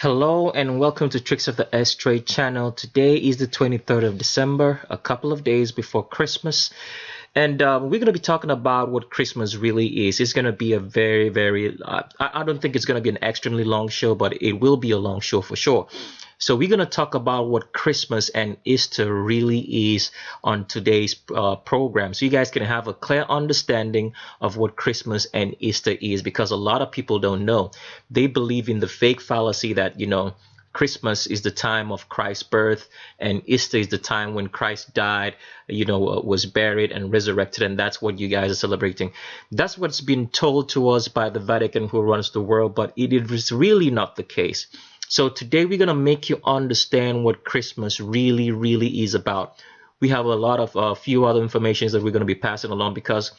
Hello and welcome to Tricks of the S Trade channel. Today is the 23rd of December, a couple of days before Christmas. And we're going to be talking about what Christmas really is. It's going to be a very, I don't think it's going to be an extremely long show, but it will be a long show for sure. So we're going to talk about what Christmas and Easter really is on today's program. So you guys can have a clear understanding of what Christmas and Easter is, because a lot of people don't know. They believe in the fake fallacy that, Christmas is the time of Christ's birth and Easter is the time when Christ died, was buried and resurrected, and that's what you guys are celebrating. That's what's been told to us by the Vatican, who runs the world, but it is really not the case. So today we're going to make you understand what Christmas really is about. We have a lot of few other informations that we're going to be passing along, because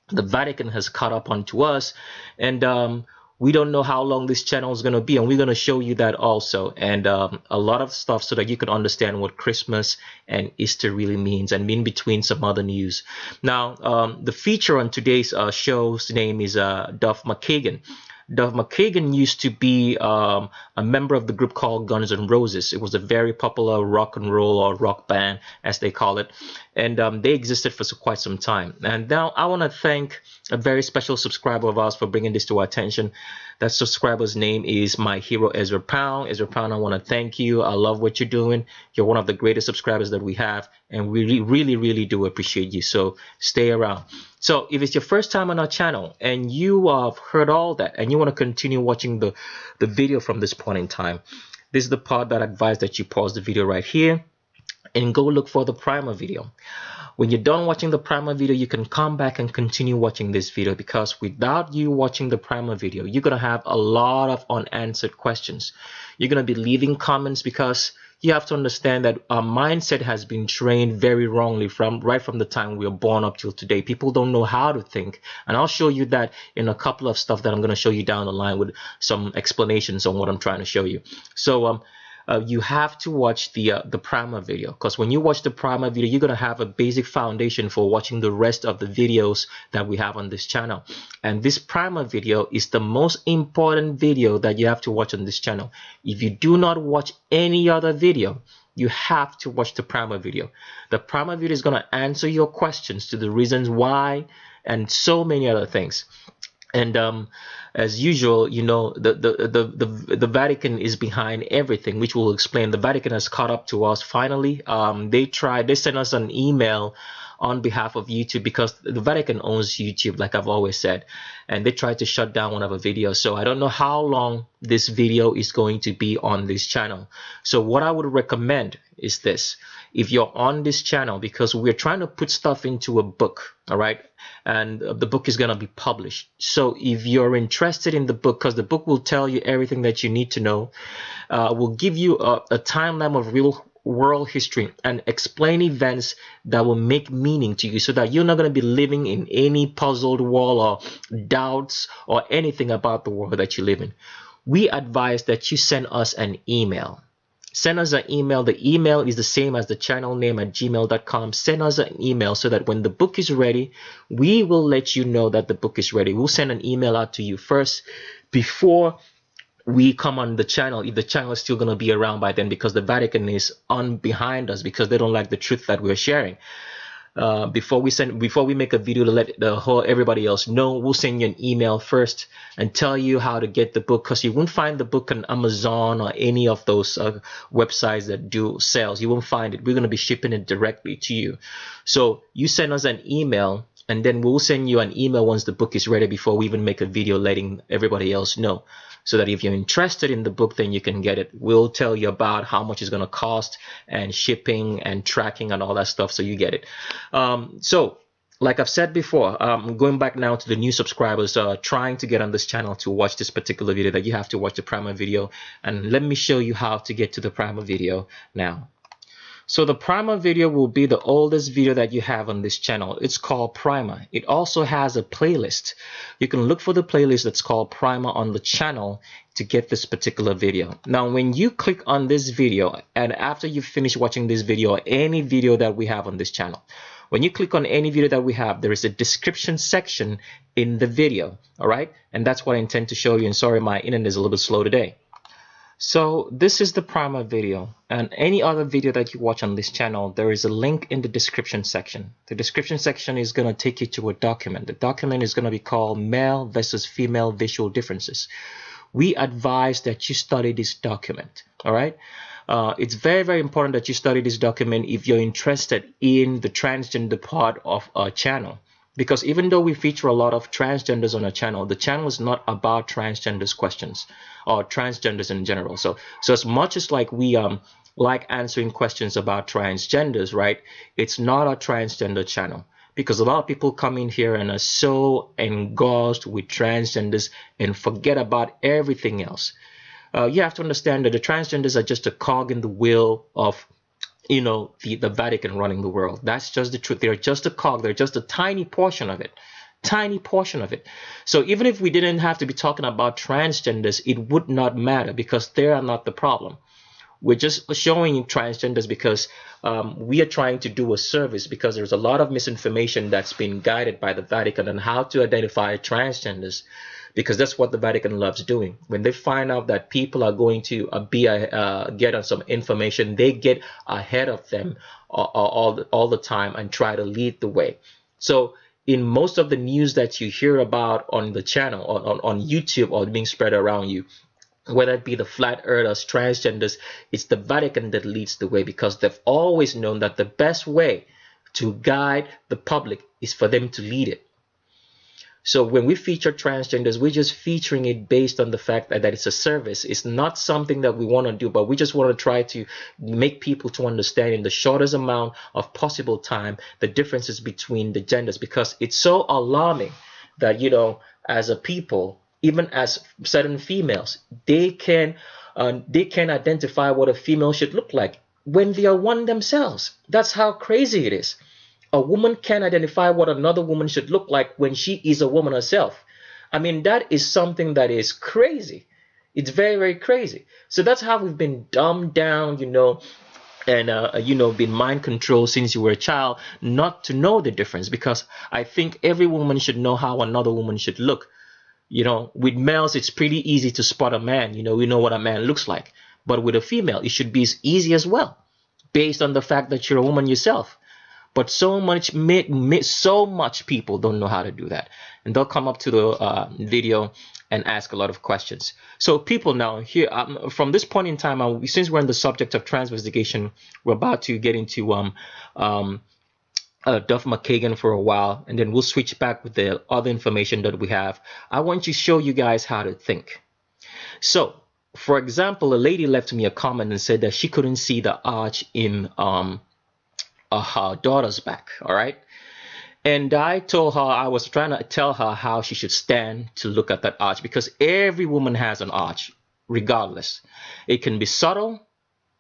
the Vatican has caught up onto us, and we don't know how long this channel is going to be, and we're going to show you that also, and a lot of stuff so that you can understand what Christmas and Easter really means, and in between some other news. Now, the feature on today's show's name is Duff McKagan. Duff McKagan used to be a member of the group called Guns N' Roses. It was a very popular rock and roll or rock band, as they call it, and they existed for quite some time. And now I want to thank a very special subscriber of ours for bringing this to our attention. That subscriber's name is my hero, Ezra Pound. Ezra Pound, I want to thank you. I love what you're doing. You're one of the greatest subscribers that we have, and we really do appreciate you. So stay around. So if it's your first time on our channel and you have heard all that and you want to continue watching the video from this point in time, this is the part that I advise that you pause the video right here and go look for the primer video. When you're done watching the primer video, you can come back and continue watching this video, because without you watching the primer video, you're going to have a lot of unanswered questions. You're going to be leaving comments, because you have to understand that our mindset has been trained very wrongly right from the time we were born up till today. People don't know how to think, and I'll show you that in a couple of stuff that I'm going to show you down the line with some explanations on what I'm trying to show you. So you have to watch the primer video, because when you watch the primer video, you're going to have a basic foundation for watching the rest of the videos that we have on this channel. And this primer video is the most important video that you have to watch on this channel. If you do not watch any other video, you have to watch the primer video. The primer video is going to answer your questions to the reasons why and so many other things. And as usual, the Vatican is behind everything, which we'll explain. The Vatican has caught up to us finally. They sent us an email on behalf of YouTube, because the Vatican owns YouTube, like I've always said, and they tried to shut down one of our videos. So I don't know how long this video is going to be on this channel. So what I would recommend is this: if you're on this channel, because we're trying to put stuff into a book, all right, and the book is going to be published. So if you're interested in the book, because the book will tell you everything that you need to know, will give you a timeline of real world history and explain events that will make meaning to you, so that you're not going to be living in any puzzled world or doubts or anything about the world that you live in. We advise that you send us an email. Send us an email. The email is the same as the channel name at gmail.com. Send us an email so that when the book is ready, we will let you know that the book is ready. We'll send an email out to you first before we come on the channel, if the channel is still going to be around by then, because the Vatican is on behind us, because they don't like the truth that we're sharing. Before we make a video to let everybody else know, we'll send you an email first and tell you how to get the book, because you won't find the book on Amazon or any of those websites that do sales. You won't find it. We're going to be shipping it directly to you. So you send us an email, and then we'll send you an email once the book is ready, before we even make a video letting everybody else know, so that if you're interested in the book, then you can get it. We'll tell you about how much it's going to cost, and shipping and tracking and all that stuff, so you get it. So like I've said before, I'm going back now to the new subscribers trying to get on this channel to watch this particular video, that you have to watch the primer video, and let me show you how to get to the primer video now. So the primer video will be the oldest video that you have on this channel. It's called Primer. It also has a playlist. You can look for the playlist that's called Primer on the channel to get this particular video. Now, when you click on this video, and after you finish watching this video or any video that we have on this channel, when you click on any video that we have, there is a description section in the video, all right? And that's what I intend to show you. And sorry, my internet is a little bit slow today. So this is the primer video, and any other video that you watch on this channel, there is a link in the description section. The description section is going to take you to a document. The document is going to be called Male versus Female Visual Differences. We advise that you study this document. All right. It's very, very important that you study this document if you're interested in the transgender part of our channel. Because even though we feature a lot of transgenders on our channel, the channel is not about transgenders questions or transgenders in general. So as much as like we like answering questions about transgenders, right? It's not a transgender channel, because a lot of people come in here and are so engulfed with transgenders and forget about everything else. You have to understand that the transgenders are just a cog in the wheel of, you know, the Vatican running the world. That's just the truth. They're just a cog. They're just a tiny portion of it. Tiny portion of it. So even if we didn't have to be talking about transgenders, it would not matter, because they are not the problem. We're just showing transgenders because we are trying to do a service, because there's a lot of misinformation that's been guided by the Vatican on how to identify transgenders, because that's what the Vatican loves doing. When they find out that people are going to get on some information, they get ahead of them all the time and try to lead the way. So in most of the news that you hear about on the channel, on YouTube, or being spread around you, whether it be the flat earthers, transgenders, it's the Vatican that leads the way, because they've always known that the best way to guide the public is for them to lead it. So when we feature transgenders, we're just featuring it based on the fact that it's a service. It's not something that we want to do, but we just want to try to make people to understand in the shortest amount of possible time the differences between the genders, because it's so alarming that, you know, as a people, even as certain females, they can identify what a female should look like when they are one themselves. That's how crazy it is. A woman can identify what another woman should look like when she is a woman herself. I mean, that is something that is crazy. It's very, very crazy. So that's how we've been dumbed down, you know, and you know, been mind controlled since you were a child, not to know the difference. Because I think every woman should know how another woman should look. You know, with males, it's pretty easy to spot a man. You know, we know what a man looks like. But with a female, it should be as easy as well, based on the fact that you're a woman yourself. But so much people don't know how to do that, and they'll come up to the video and ask a lot of questions. So people now here, from this point in time, since we're in the subject of transvestigation, we're about to get into Duff McKagan for a while, and then we'll switch back with the other information that we have. I want to show you guys how to think. So, for example, a lady left me a comment and said that she couldn't see the arch in her daughter's back. All right, and I told her, I was trying to tell her how she should stand to look at that arch, because every woman has an arch, regardless. It can be subtle,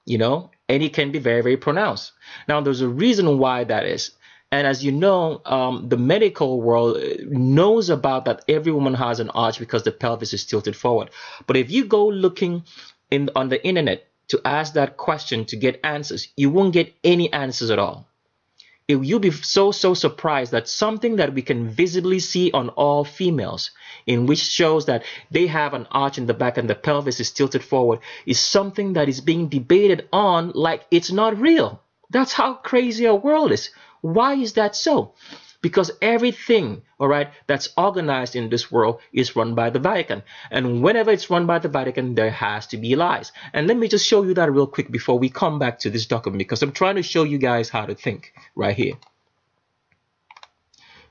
you know, and it can be very, very pronounced. Now, there's a reason why that is. And as you know, the medical world knows about that every woman has an arch because the pelvis is tilted forward. But if you go looking on the internet to ask that question to get answers, you won't get any answers at all. You'll be so surprised that something that we can visibly see on all females, in which shows that they have an arch in the back and the pelvis is tilted forward, is something that is being debated on like it's not real. That's how crazy our world is. Why is that so? Because everything, all right, that's organized in this world is run by the Vatican. And whenever it's run by the Vatican, there has to be lies. And let me just show you that real quick before we come back to this document, because I'm trying to show you guys how to think right here.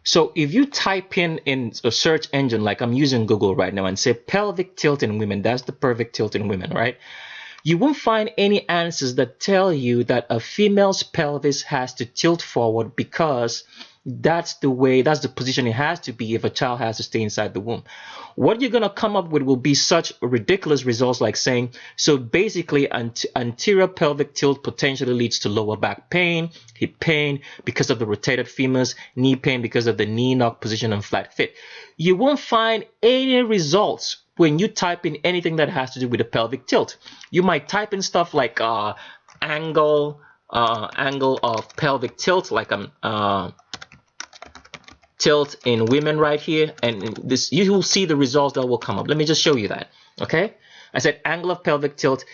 So if you type in a search engine, like I'm using Google right now, and say pelvic tilt in women, that's the pelvic tilt in women, right? You won't find any answers that tell you that a female's pelvis has to tilt forward because that's the position it has to be if a child has to stay inside the womb. What you're going to come up with will be such ridiculous results, like saying, so basically anterior pelvic tilt potentially leads to lower back pain, hip pain because of the rotated femurs, knee pain because of the knee knock position and flat fit. You won't find any results when you type in anything that has to do with the pelvic tilt. You might type in stuff like angle of pelvic tilt, like tilt in women right here, and this, you will see the results that will come up. Let me just show you that, okay? I said angle of pelvic tilt.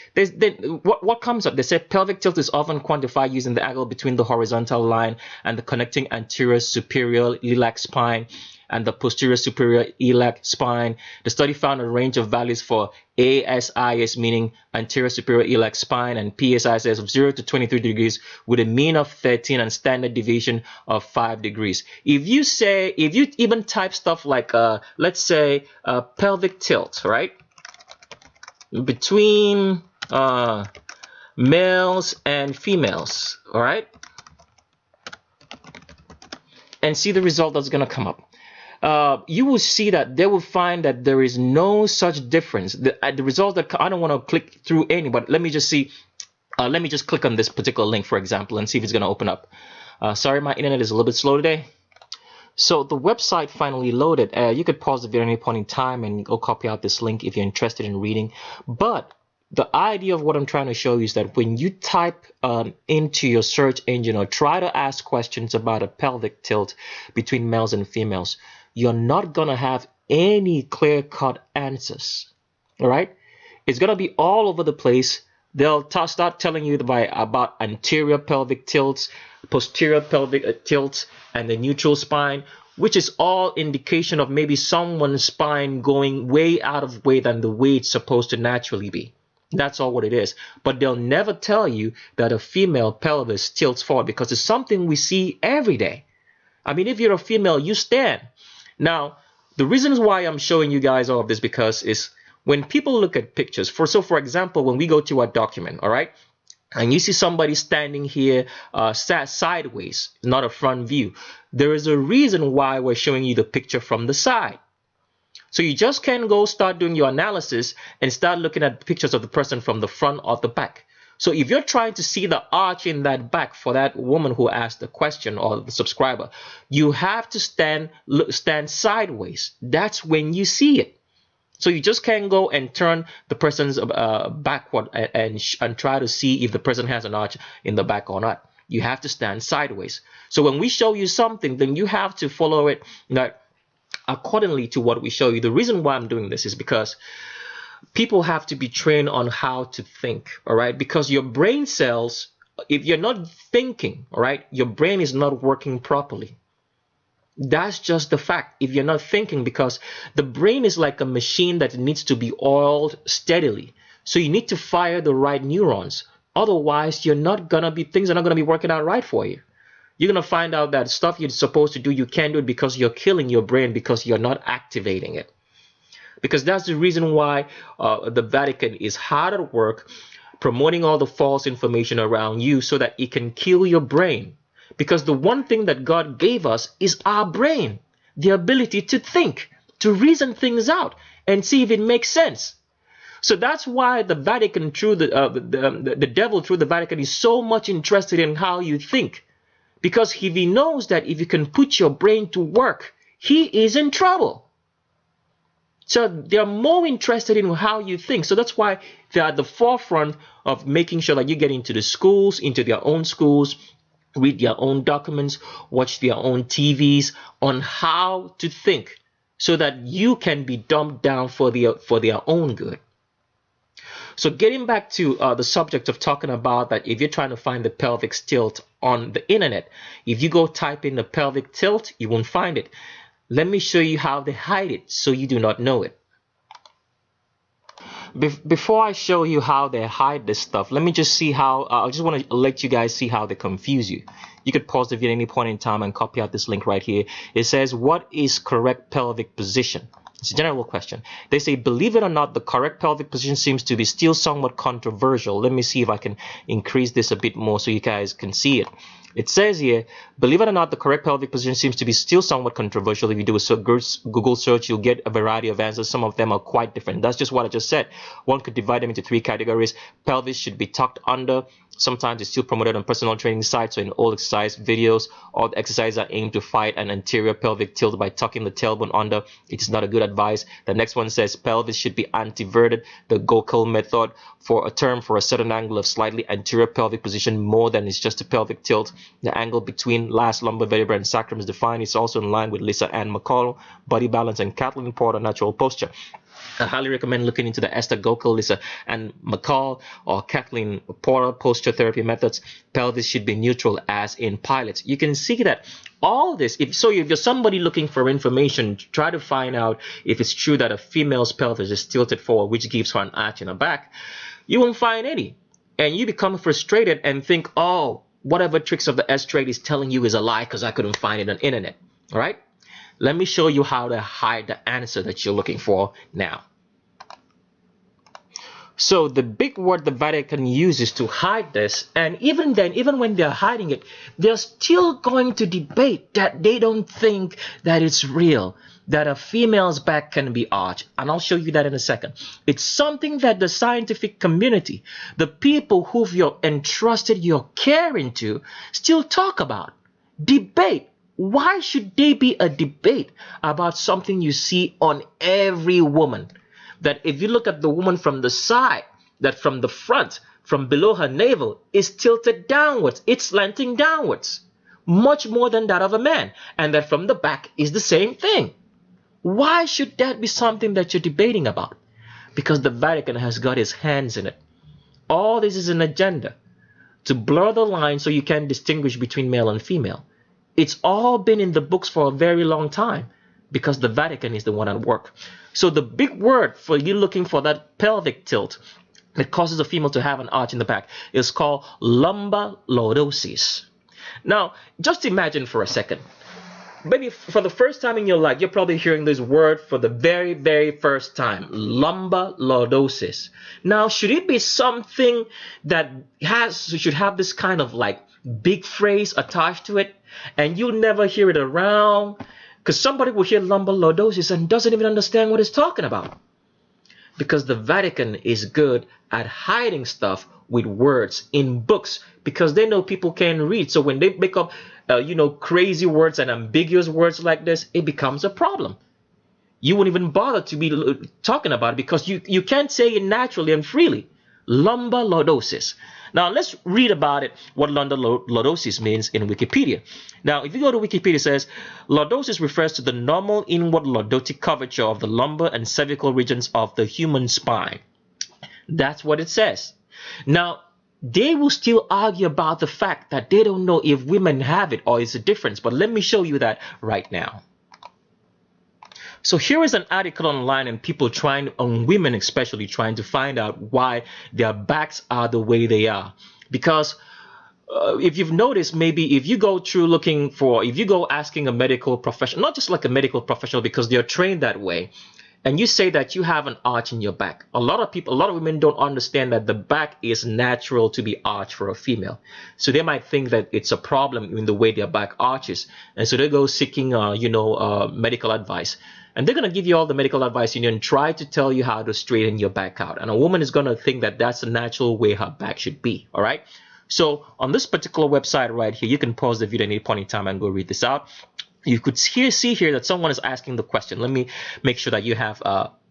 What comes up? They said pelvic tilt is often quantified using the angle between the horizontal line and the connecting anterior superior iliac spine and the posterior superior iliac spine. The study found a range of values for ASIS, meaning anterior superior iliac spine, and PSIS of 0 to 23 degrees with a mean of 13 and standard deviation of 5 degrees. If you even type stuff like, let's say, pelvic tilt, right? Between males and females, all right? And see the result that's going to come up. You will see that they will find that there is no such difference. The result that I don't want to click through any, but let me just see. Let me just click on this particular link, for example, and see if it's going to open up. Sorry, my internet is a little bit slow today. So the website finally loaded. You could pause the video at any point in time and go copy out this link if you're interested in reading. But the idea of what I'm trying to show you is that when you type into your search engine or try to ask questions about a pelvic tilt between males and females, you're not going to have any clear-cut answers, all right? It's going to be all over the place. They'll start telling you about anterior pelvic tilts, posterior pelvic tilts, and the neutral spine, which is all indication of maybe someone's spine going way out of way than the way it's supposed to naturally be. That's all what it is. But they'll never tell you that a female pelvis tilts forward, because it's something we see every day. I mean, if you're a female, you stand. Now, the reasons why I'm showing you guys all of this because is when people look at pictures, for example, when we go to a document, all right, and you see somebody standing here sideways, not a front view, there is a reason why we're showing you the picture from the side. So you just can't go start doing your analysis and start looking at pictures of the person from the front or the back. So if you're trying to see the arch in that back for that woman who asked the question or the subscriber, you have to stand sideways. That's when you see it. So you just can't go and turn the person's backward and try to see if the person has an arch in the back or not. You have to stand sideways. So when we show you something, then you have to follow it accordingly to what we show you. The reason why I'm doing this is because people have to be trained on how to think, all right? Because your brain cells, if you're not thinking, all right, your brain is not working properly. That's just the fact. If you're not thinking, because the brain is like a machine that needs to be oiled steadily. So you need to fire the right neurons. Otherwise, things are not gonna be working out right for you. You're gonna find out that stuff you're supposed to do, you can't do it because you're killing your brain because you're not activating it. Because that's the reason why the Vatican is hard at work promoting all the false information around you so that it can kill your brain. Because the one thing that God gave us is our brain, the ability to think, to reason things out and see if it makes sense. So that's why the Vatican, the devil through the Vatican, is so much interested in how you think. Because if he knows that if you can put your brain to work, he is in trouble. So they're more interested in how you think. So that's why they're at the forefront of making sure that you get into the schools, into their own schools, read their own documents, watch their own TVs on how to think so that you can be dumbed down for their own good. So getting back to the subject of talking about that, if you're trying to find the pelvic tilt on the internet, if you go type in the pelvic tilt, you won't find it. Let me show you how they hide it so you do not know it. Before I show you how they hide this stuff, let me just see how, I just want to let you guys see how they confuse you. You could pause the video at any point in time and copy out this link right here. It says, what is correct pelvic position? It's a general question. They say, believe it or not, the correct pelvic position seems to be still somewhat controversial. Let me see if I can increase this a bit more so you guys can see it. It says here, believe it or not, the correct pelvic position seems to be still somewhat controversial. If you do a Google search, you'll get a variety of answers. Some of them are quite different. That's just what I just said. One could divide them into 3 categories. Pelvis should be tucked under. Sometimes it's still promoted on personal training sites or in all exercise videos. All the exercises are aimed to fight an anterior pelvic tilt by tucking the tailbone under. It is not a good advice. The next one says pelvis should be anteverted. The Gokul method for a term for a certain angle of slightly anterior pelvic position more than is just a pelvic tilt. The angle between last lumbar vertebra and sacrum is defined. It's also in line with Lisa Ann McCall, body balance, and Kathleen Porter, natural posture. I highly recommend looking into the Esther Gokul, Lisa and McCall, or Kathleen Porter posture therapy methods. Pelvis should be neutral, as in pilots. You can see that all this, if you're somebody looking for information, try to find out if it's true that a female's pelvis is tilted forward, which gives her an arch in her back, you won't find any. And you become frustrated and think, oh, whatever Tricks of the S-Trade is telling you is a lie because I couldn't find it on the internet. All right? Let me show you how to hide the answer that you're looking for now. So the big word the Vatican uses to hide this, and even then, even when they're hiding it, they're still going to debate that they don't think that it's real, that a female's back can be arched. And I'll show you that in a second. It's something that the scientific community, the people who you've entrusted your care into, still talk about, debate. Why should there be a debate about something you see on every woman? That if you look at the woman from the side, that from the front, from below her navel, is tilted downwards. It's slanting downwards, much more than that of a man. And that from the back is the same thing. Why should that be something that you're debating about? Because the Vatican has got his hands in it. All this is an agenda to blur the line so you can distinguish between male and female. It's all been in the books for a very long time because the Vatican is the one at work. So the big word for you looking for that pelvic tilt that causes a female to have an arch in the back is called lumbar lordosis. Now, just imagine for a second. Maybe for the first time in your life, you're probably hearing this word for the very, very first time, lumbar lordosis. Now, should it be something that should have this kind of like big phrase attached to it, and you'll never hear it around? Because somebody will hear lumbar lordosis and doesn't even understand what it's talking about. Because the Vatican is good at hiding stuff with words in books because they know people can read. So when they make up, crazy words and ambiguous words like this, it becomes a problem. You won't even bother to be talking about it because you can't say it naturally and freely. Lumbar lordosis. Now, let's read about it, what lumbar lordosis means in Wikipedia. Now, if you go to Wikipedia, it says, lordosis refers to the normal inward lordotic curvature of the lumbar and cervical regions of the human spine. That's what it says. Now, they will still argue about the fact that they don't know if women have it or it's a difference, but let me show you that right now. So here is an article online and people women especially trying to find out why their backs are the way they are. Because if you've noticed, maybe if you go asking a medical professional, not just like a medical professional because they're trained that way, and you say that you have an arch in your back, a lot of women don't understand that the back is natural to be arched for a female. So they might think that it's a problem in the way their back arches. And so they go seeking, medical advice. And they're going to give you all the medical advice and try to tell you how to straighten your back out. And a woman is going to think that that's the natural way her back should be. All right. So on this particular website right here, you can pause the video at any point in time and go read this out. You could see here that someone is asking the question. Let me make sure that you have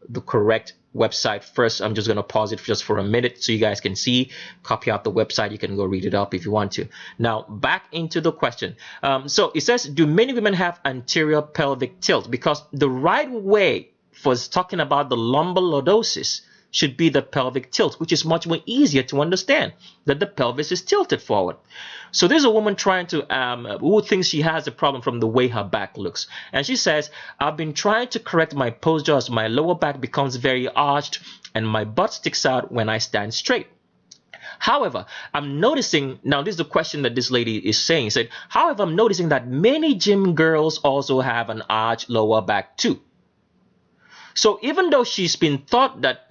the correct website first. I'm just going to pause it just for a minute so you guys can see. Copy out the website. You can go read it up if you want to. Now, back into the question. So it says, do many women have anterior pelvic tilt? Because the right way for talking about the lumbar lordosis should be the pelvic tilt, which is much more easier to understand, that the pelvis is tilted forward. So there's a woman trying to, who thinks she has a problem from the way her back looks. And she says, I've been trying to correct my posture as my lower back becomes very arched and my butt sticks out when I stand straight. However, I'm noticing, now this is the question that this lady is saying, said, however, I'm noticing that many gym girls also have an arched lower back too. So even though she's been taught that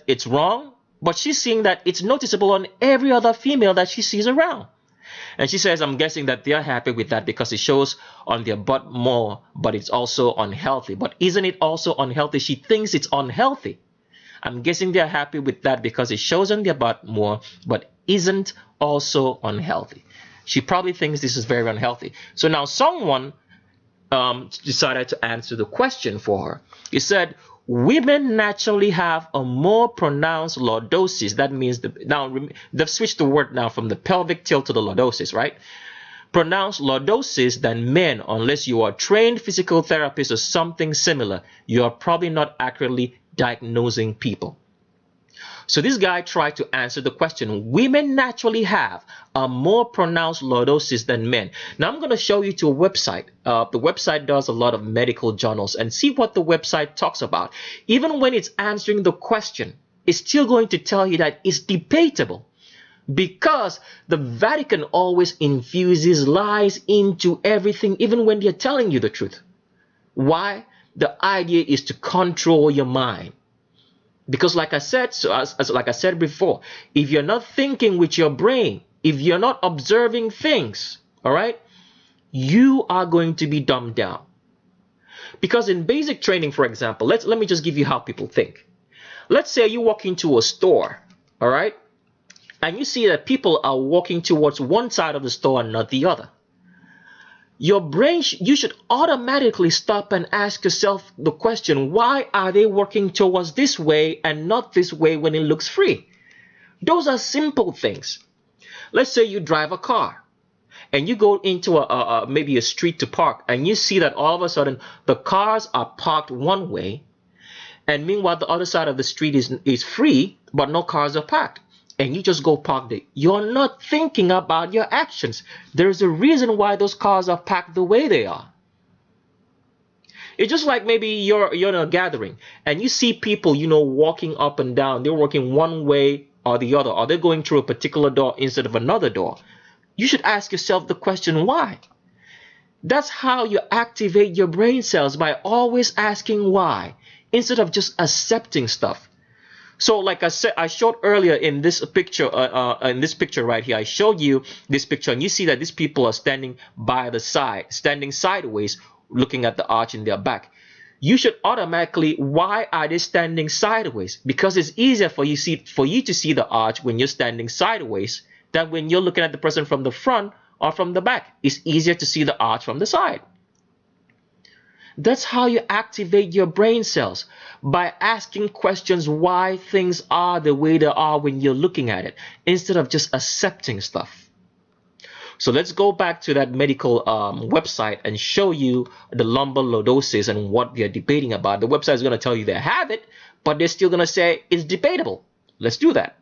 it's wrong, but she's seeing that it's noticeable on every other female that she sees around. And she says, I'm guessing that they're happy with that because it shows on their butt more, but it's also unhealthy. But isn't it also unhealthy? She thinks it's unhealthy. I'm guessing they're happy with that because it shows on their butt more, but isn't also unhealthy. She probably thinks this is very unhealthy. So now someone decided to answer the question for her. He said, women naturally have a more pronounced lordosis. That means now they've switched the word now from the pelvic tilt to the lordosis, right? pronounced lordosis than men unless you are a trained physical therapist or something similar. You are probably not accurately diagnosing people. So this guy tried to answer the question. Women naturally have a more pronounced lordosis than men. Now I'm going to show you to a website. The website does a lot of medical journals, and see what the website talks about. Even when it's answering the question, it's still going to tell you that it's debatable, because the Vatican always infuses lies into everything, even when they're telling you the truth. Why? The idea is to control your mind. Because like I said, like I said before, if you're not thinking with your brain, if you're not observing things, all right, you are going to be dumbed down. Because in basic training, for example, let me just give you how people think. Let's say you walk into a store, all right, and you see that people are walking towards one side of the store and not the other. Your brain, you should automatically stop and ask yourself the question, why are they working towards this way and not this way when it looks free? Those are simple things. Let's say you drive a car and you go into maybe a street to park, and you see that all of a sudden the cars are parked one way, and meanwhile the other side of the street is free, but no cars are parked. And you just go park there. You're not thinking about your actions. There's a reason why those cars are packed the way they are. It's just like maybe you're in a gathering and you see people, walking up and down. They're walking one way or the other, or they're going through a particular door instead of another door. You should ask yourself the question, why? That's how you activate your brain cells, by always asking why, instead of just accepting stuff. So like I said, I showed earlier in this picture, right here, I showed you this picture, and you see that these people are standing by the side, standing sideways, looking at the arch in their back. You should automatically, why are they standing sideways? Because it's easier for you to see the arch when you're standing sideways than when you're looking at the person from the front or from the back. It's easier to see the arch from the side. That's how you activate your brain cells, by asking questions why things are the way they are when you're looking at it, instead of just accepting stuff. So let's go back to that medical website and show you the lumbar lordosis and what we are debating about. The website is going to tell you they have it, but they're still going to say it's debatable. Let's do that.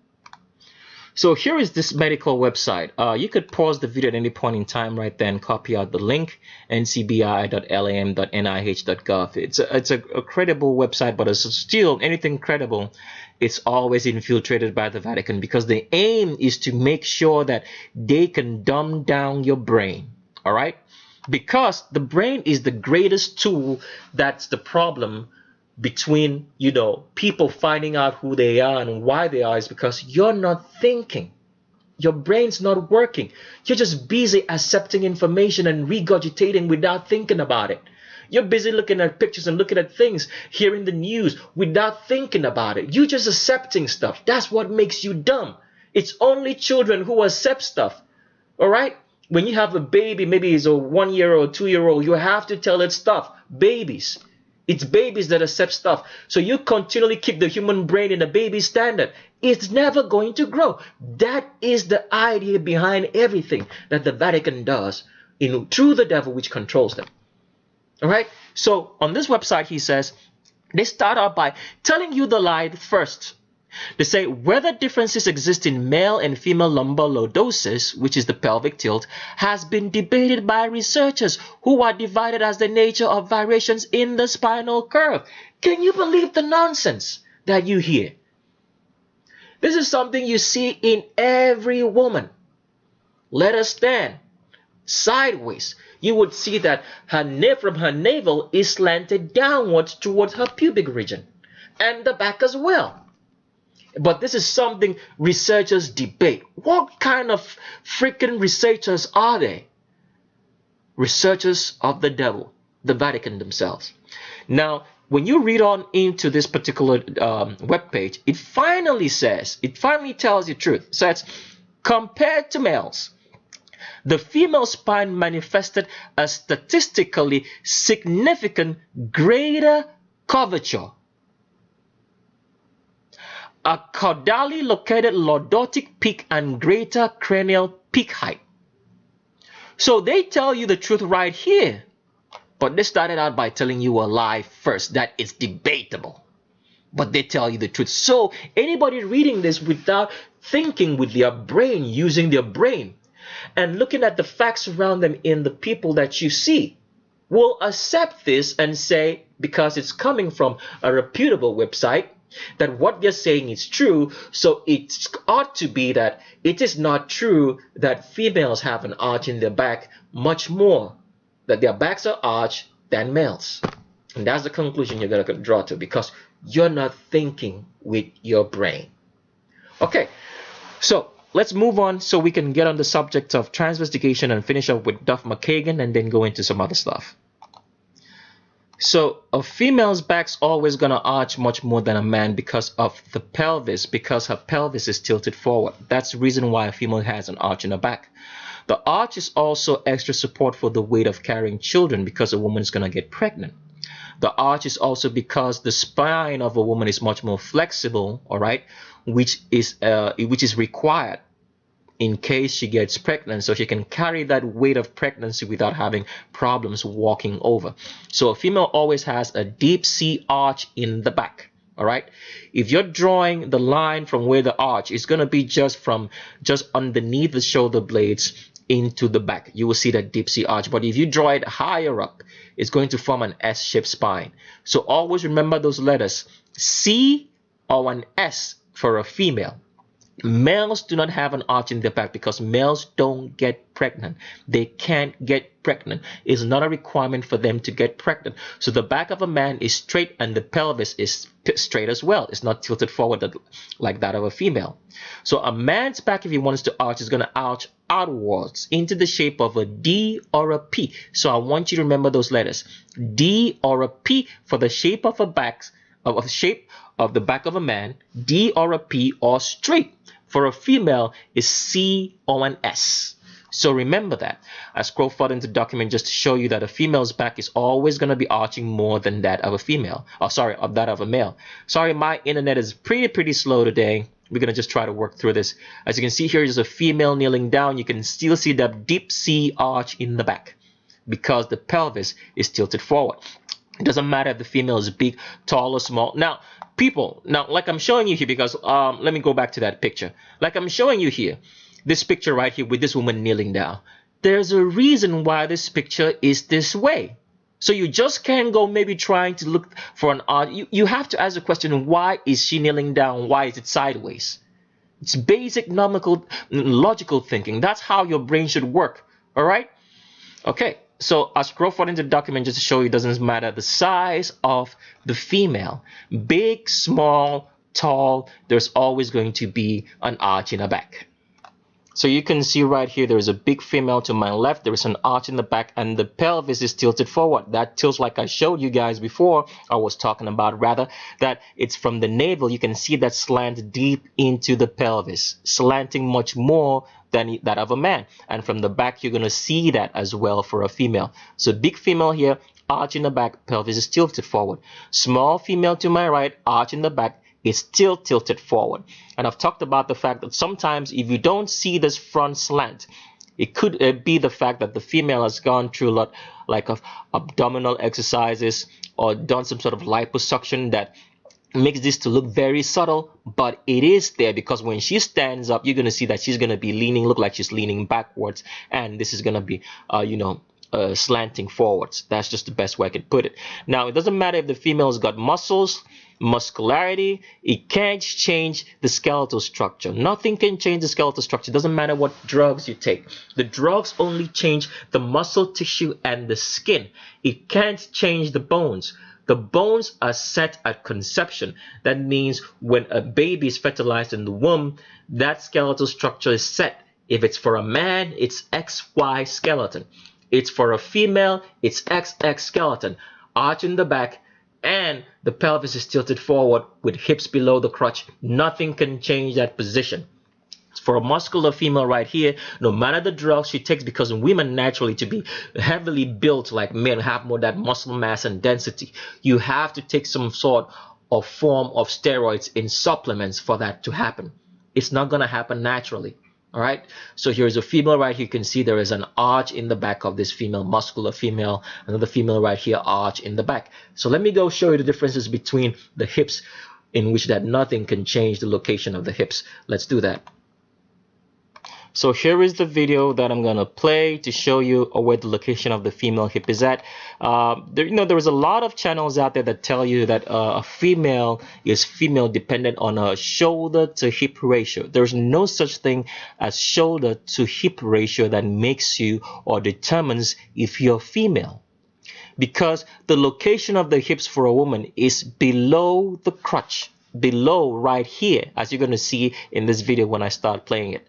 So here is this medical website. You could pause the video at any point in time right then, copy out the link, ncbi.lam.nih.gov. It's a credible website, but it's still anything credible, it's always infiltrated by the Vatican, because the aim is to make sure that they can dumb down your brain, all right? Because the brain is the greatest tool. That's the problem between people finding out who they are and why they are, is because you're not thinking. Your brain's not working. You're just busy accepting information and regurgitating without thinking about it. You're busy looking at pictures and looking at things, hearing the news without thinking about it. You're just accepting stuff. That's what makes you dumb. It's only children who accept stuff, all right? When you have a baby, maybe it's a 1-year-old, 2-year-old, you have to tell it stuff. Babies. It's babies that accept stuff. So you continually keep the human brain in a baby standard. It's never going to grow. That is the idea behind everything that the Vatican does through the devil, which controls them. All right. So on this website, he says, they start out by telling you the lie first. They say whether differences exist in male and female lumbar lordosis, which is the pelvic tilt, has been debated by researchers who are divided as the nature of variations in the spinal curve. Can you believe the nonsense that you hear? This is something you see in every woman. Let her stand sideways. You would see that from her navel is slanted downwards towards her pubic region, and the back as well. But this is something researchers debate. What kind of freaking researchers are they? Researchers of the devil, the Vatican themselves. Now, when you read on into this particular webpage, it finally tells you the truth. It says, compared to males, the female spine manifested a statistically significant greater curvature, a caudally located lordotic peak, and greater cranial peak height. So they tell you the truth right here, but they started out by telling you a lie first that is debatable. But they tell you the truth. So anybody reading this without thinking with their brain, using their brain, and looking at the facts around them in the people that you see, will accept this and say, because it's coming from a reputable website, that what they're saying is true, so it ought to be that it is not true that females have an arch in their back much more, that their backs are arched than males. And that's the conclusion you're going to draw to, because you're not thinking with your brain. Okay, so let's move on so we can get on the subject of transvestigation and finish up with Duff McKagan and then go into some other stuff. So a female's back's always going to arch much more than a man because of the pelvis, because her pelvis is tilted forward. That's the reason why a female has an arch in her back. The arch is also extra support for the weight of carrying children because a woman is going to get pregnant. The arch is also because the spine of a woman is much more flexible, all right, which is required in case she gets pregnant, so she can carry that weight of pregnancy without having problems walking over. So a female always has a deep C arch in the back. All right, if you're drawing the line from where the arch is going to be just underneath the shoulder blades into the back, you will see that deep C arch. But if you draw it higher up, it's going to form an S-shaped spine. So always remember those letters, C or an S for a female. Males do not have an arch in their back because males don't get pregnant. They can't get pregnant. It's not a requirement for them to get pregnant. So the back of a man is straight and the pelvis is straight as well. It's not tilted forward like that of a female. So a man's back, if he wants to arch, is going to arch outwards into the shape of a D or a P. So I want you to remember those letters, D or a P for the shape of the back of a man, D or a P, or straight for a female is C or an S. So remember that. I scroll further into the document just to show you that a female's back is always going to be arching more than that of a female. Of that of a male. Sorry, my internet is pretty slow today. We're going to just try to work through this. As you can see here, there's a female kneeling down. You can still see that deep C arch in the back because the pelvis is tilted forward. It doesn't matter if the female is big, tall, or small. Now, like I'm showing you here, because let me go back to that picture. Like I'm showing you here, this picture right here with this woman kneeling down. There's a reason why this picture is this way. So you just can't go maybe trying to look for an arch. You have to ask the question, why is she kneeling down? Why is it sideways? It's basic logical thinking. That's how your brain should work. All right? Okay. So I scroll forward into the document just to show you it doesn't matter the size of the female. Big, small, tall, there's always going to be an arch in the back. So you can see right here, there is a big female to my left. There is an arch in the back and the pelvis is tilted forward. That tilts, like I showed you guys before, I was talking about rather, that it's from the navel. You can see that slant deep into the pelvis, slanting much more than that of a man. And from the back, you're going to see that as well for a female. So big female here, arch in the back, pelvis is tilted forward. Small female to my right, arch in the back, is still tilted forward. And I've talked about the fact that sometimes if you don't see this front slant, it could be the fact that the female has gone through a lot like of abdominal exercises or done some sort of liposuction that makes this to look very subtle, but it is there because when she stands up, you're going to see that she's going to be look like she's leaning backwards, and this is going to be, slanting forwards. That's just the best way I could put it. Now, it doesn't matter if the female's got muscles, muscularity, it can't change the skeletal structure. Nothing can change the skeletal structure. It doesn't matter what drugs you take. The drugs only change the muscle tissue and the skin. It can't change the bones. The bones are set at conception. That means when a baby is fertilized in the womb, that skeletal structure is set. If it's for a man, it's XY skeleton. It's for a female, it's XX skeleton. Arch in the back, and the pelvis is tilted forward with hips below the crotch. Nothing can change that position. For a muscular female right here, no matter the drugs she takes, because women naturally to be heavily built like men have more that muscle mass and density, you have to take some sort of form of steroids in supplements for that to happen. It's not going to happen naturally. All right, so here's a female right here. You can see there is an arch in the back of this female, muscular female, another female right here, arch in the back. So let me go show you the differences between the hips, in which that nothing can change the location of the hips. Let's do that. So here is the video that I'm gonna play to show you where the location of the female hip is at. There is a lot of channels out there that tell you that a female is female dependent on a shoulder to hip ratio. There's no such thing as shoulder to hip ratio that makes you or determines if you're female, because the location of the hips for a woman is below the crotch, below right here, as you're going to see in this video when I start playing it.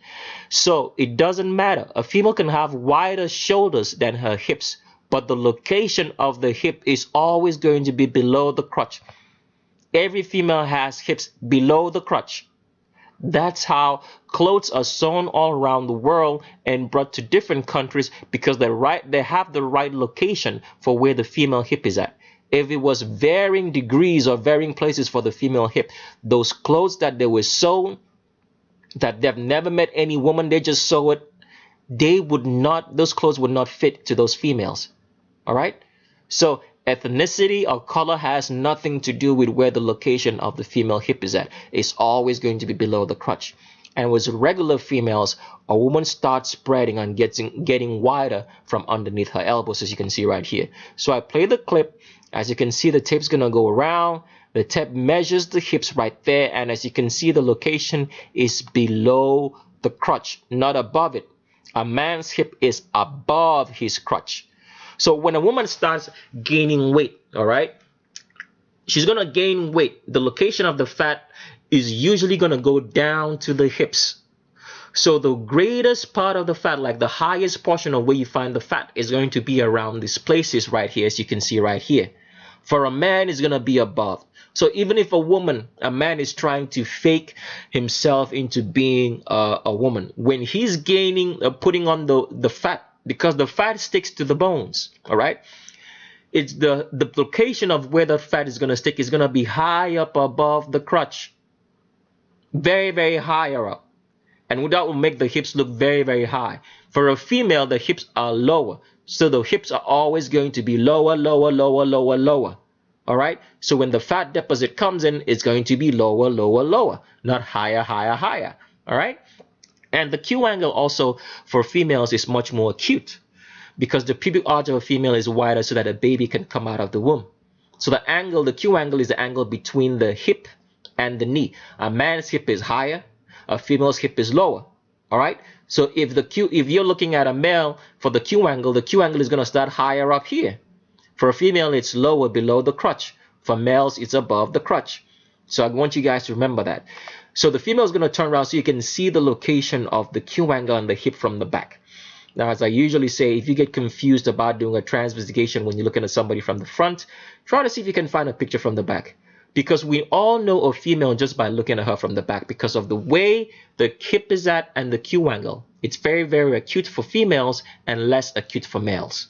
So it doesn't matter. A female can have wider shoulders than her hips, but the location of the hip is always going to be below the crotch. Every female has hips below the crotch. That's how clothes are sewn all around the world and brought to different countries, because they have the right location for where the female hip is at. If it was varying degrees or varying places for the female hip, those clothes that they were sewn, that they've never met any woman, they just sew it, those clothes would not fit to those females. All right? So ethnicity or color has nothing to do with where the location of the female hip is at. It's always going to be below the crotch. And with regular females, a woman starts spreading and getting wider from underneath her elbows, as you can see right here. So I play the clip. As you can see, the tape's gonna go around. The tape measures the hips right there, and as you can see, the location is below the crotch, not above it. A man's hip is above his crotch. So when a woman starts gaining weight, all right, she's gonna gain weight. The location of the fat is usually gonna go down to the hips. So the greatest part of the fat, like the highest portion of where you find the fat, is going to be around these places right here, as you can see right here. For a man, it's gonna be above. So even if a man is trying to fake himself into being a woman, when he's putting on the fat, because the fat sticks to the bones, all right? It's the location of where the fat is gonna stick is gonna be high up above the crotch, very, very higher up. And that will make the hips look very, very high. For a female, the hips are lower. So the hips are always going to be lower, lower, lower, lower, lower. All right? So when the fat deposit comes in, it's going to be lower, lower, lower, not higher, higher, higher. All right? And the Q angle also for females is much more acute, because the pubic arch of a female is wider so that a baby can come out of the womb. So the Q angle is the angle between the hip and the knee. A man's hip is higher. A female's hip is lower. All right. So if you're looking at a male for the Q angle is going to start higher up here. For a female, it's lower below the crotch. For males, it's above the crotch. So I want you guys to remember that. So the female is going to turn around so you can see the location of the Q angle and the hip from the back. Now, as I usually say, if you get confused about doing a transvestigation when you're looking at somebody from the front, try to see if you can find a picture from the back. Because we all know a female just by looking at her from the back, because of the way the hip is at and the Q angle. It's very, very acute for females and less acute for males.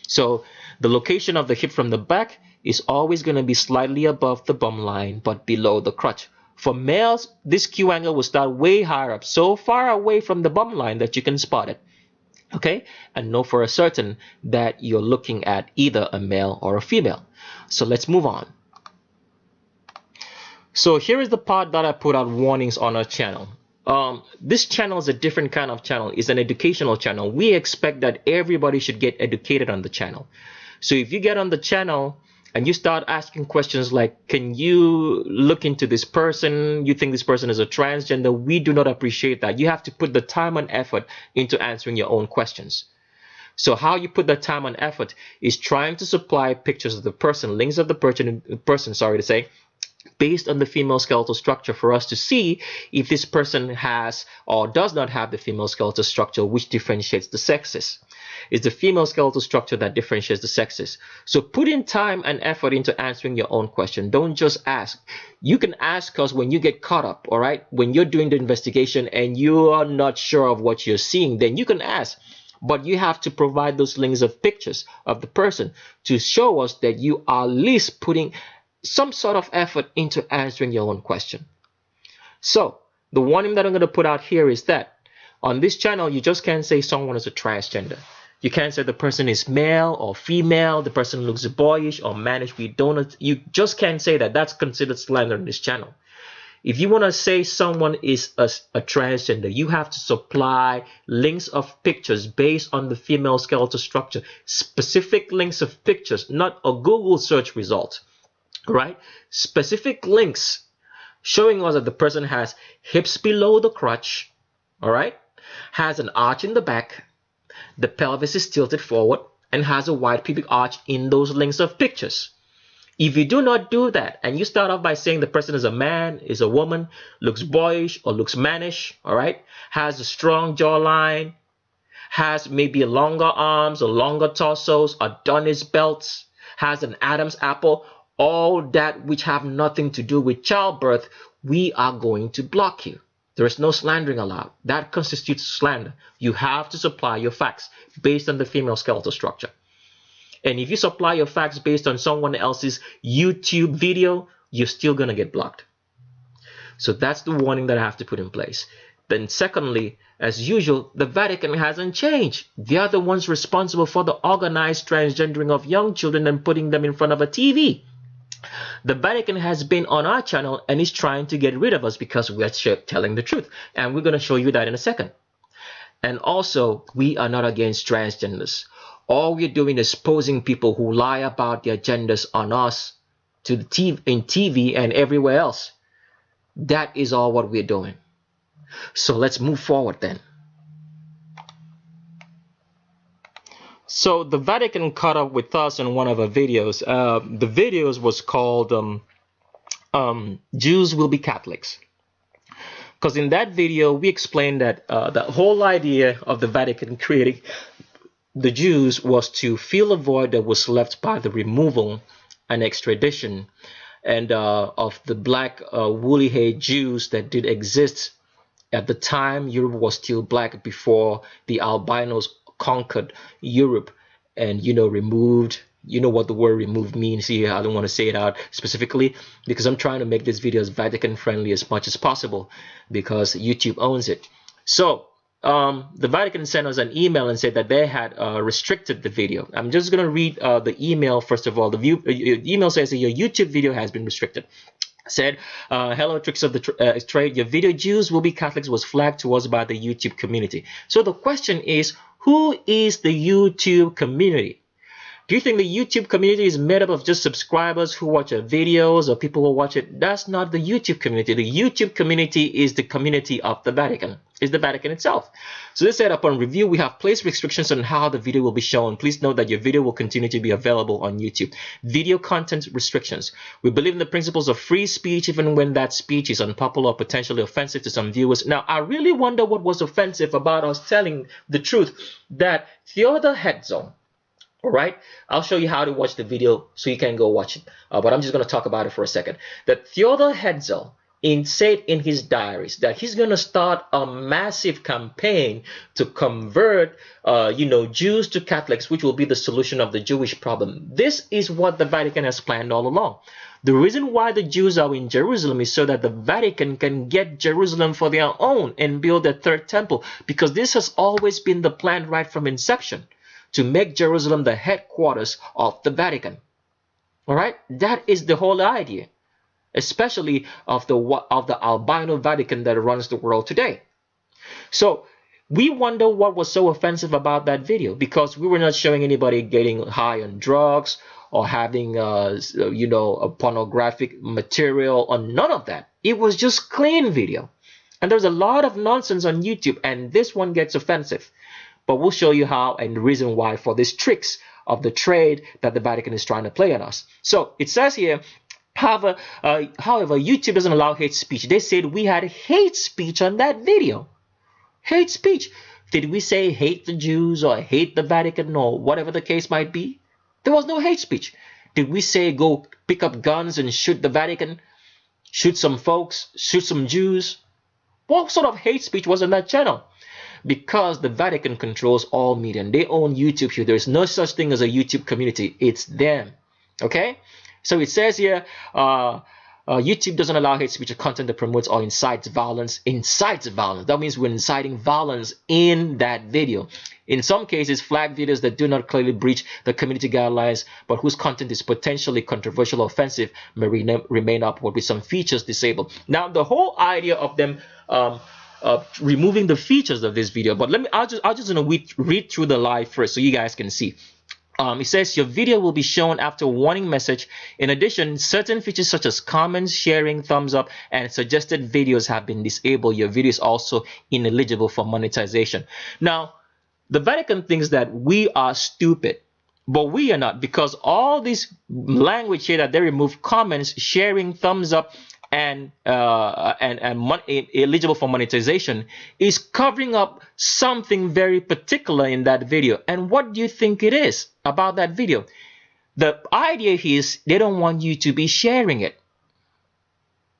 So the location of the hip from the back is always going to be slightly above the bum line, but below the crotch. For males, this Q angle will start way higher up, so far away from the bum line that you can spot it. Okay? And know for a certain that you're looking at either a male or a female. So let's move on. So here is the part that I put out warnings on our channel. This channel is a different kind of channel. It's an educational channel. We expect that everybody should get educated on the channel. So if you get on the channel and you start asking questions like, can you look into this person? You think this person is a transgender? We do not appreciate that. You have to put the time and effort into answering your own questions. So how you put that time and effort is trying to supply pictures of the person, links of the person, based on the female skeletal structure, for us to see if this person has or does not have the female skeletal structure which differentiates the sexes. It's the female skeletal structure that differentiates the sexes. So put in time and effort into answering your own question. Don't just ask. You can ask us when you get caught up, all right? When you're doing the investigation and you are not sure of what you're seeing, then you can ask. But you have to provide those links of pictures of the person to show us that you are at least putting some sort of effort into answering your own question. So the warning that I'm going to put out here is that On this channel, you just can't say someone is a transgender. You can't say the person is male or female, the person looks boyish or mannish. You just can't say that. That's considered slander on this channel. If you want to say someone is a transgender, you have to supply links of pictures based on the female skeletal structure, specific links of pictures, not a Google search result, right? Specific links showing us that the person has hips below the crotch, all right, has an arch in the back, the pelvis is tilted forward, and has a wide pubic arch in those links of pictures. If you do not do that, and you start off by saying the person is a man, is a woman, looks boyish or looks mannish, all right, has a strong jawline, has maybe longer arms or longer torsos, Adonis belts, has an Adam's apple, all that which have nothing to do with childbirth, we are going to block you. There is no slandering allowed. That constitutes slander. You have to supply your facts based on the female skeletal structure. And if you supply your facts based on someone else's YouTube video, you're still going to get blocked. So that's the warning that I have to put in place. Then secondly, as usual, the Vatican hasn't changed. They are the ones responsible for the organized transgendering of young children and putting them in front of a TV. The Vatican has been on our channel and is trying to get rid of us because we are telling the truth. And we're going to show you that in a second. And also, we are not against transgenders. All we're doing is posing people who lie about their genders on us to the in TV and everywhere else. That is all what we're doing. So let's move forward then. So the Vatican caught up with us in one of our videos. The videos was called Jews Will Be Catholics. Because in that video, we explained that the whole idea of the Vatican creating the Jews was to fill a void that was left by the removal and extradition and of the black woolly-haired Jews that did exist at the time Europe was still black, before the albinos conquered Europe and, you know, removed, you know what the word remove means here. I don't want to say it out specifically because I'm trying to make this video as Vatican friendly as much as possible because YouTube owns it. So the Vatican sent us an email and said that they had restricted the video. I'm just going to read the email first of all. The email says that your YouTube video has been restricted. Said, hello, Tricks of the Trade. Your video Jews Will Be Catholics was flagged to us by the YouTube community. So the question is, who is the YouTube community? Do you think the YouTube community is made up of just subscribers who watch our videos or people who watch it? That's not the YouTube community. The YouTube community is the community of the Vatican, is the Vatican itself. So they said, upon review, we have placed restrictions on how the video will be shown. Please note that your video will continue to be available on YouTube. Video content restrictions. We believe in the principles of free speech, even when that speech is unpopular or potentially offensive to some viewers. Now, I really wonder what was offensive about us telling the truth that Theodor Herzl, all right, I'll show you how to watch the video so you can go watch it. But I'm just going to talk about it for a second. That Theodor Herzl said in his diaries that he's going to start a massive campaign to convert, Jews to Catholics, which will be the solution of the Jewish problem. This is what the Vatican has planned all along. The reason why the Jews are in Jerusalem is so that the Vatican can get Jerusalem for their own and build a third temple, because this has always been the plan right from inception, to make Jerusalem the headquarters of the Vatican. All right, that is the whole idea, especially of the albino Vatican that runs the world today. So we wonder what was so offensive about that video, because we were not showing anybody getting high on drugs or having a pornographic material or none of that. It was just clean video. And there's a lot of nonsense on YouTube, and this one gets offensive. But we'll show you how and the reason why for these tricks of the trade that the Vatican is trying to play on us. So it says here, however, YouTube doesn't allow hate speech. They said we had hate speech on that video. Hate speech. Did we say hate the Jews or hate the Vatican or whatever the case might be? There was no hate speech. Did we say go pick up guns and shoot the Vatican? Shoot some folks? Shoot some Jews? What sort of hate speech was on that channel? Because the Vatican controls all media and they own YouTube here. There's no such thing as a YouTube community. It's them. Okay? So it says here, YouTube doesn't allow hate speech or content that promotes or incites violence. Incites violence. That means we're inciting violence in that video. In some cases, flag videos that do not clearly breach the community guidelines, but whose content is potentially controversial or offensive, may remain upward with some features disabled. Now, the whole idea of them removing the features of this video, but I'll just read through the live first so you guys can see. It says your video will be shown after a warning message. In addition, certain features such as comments, sharing, thumbs up, and suggested videos have been disabled. Your video is also ineligible for monetization. Now, the Vatican thinks that we are stupid, but we are not, because all this language here that they remove comments, sharing, thumbs up, and eligible for monetization is covering up something very particular in that video. And what do you think it is about that video? The idea is they don't want you to be sharing it.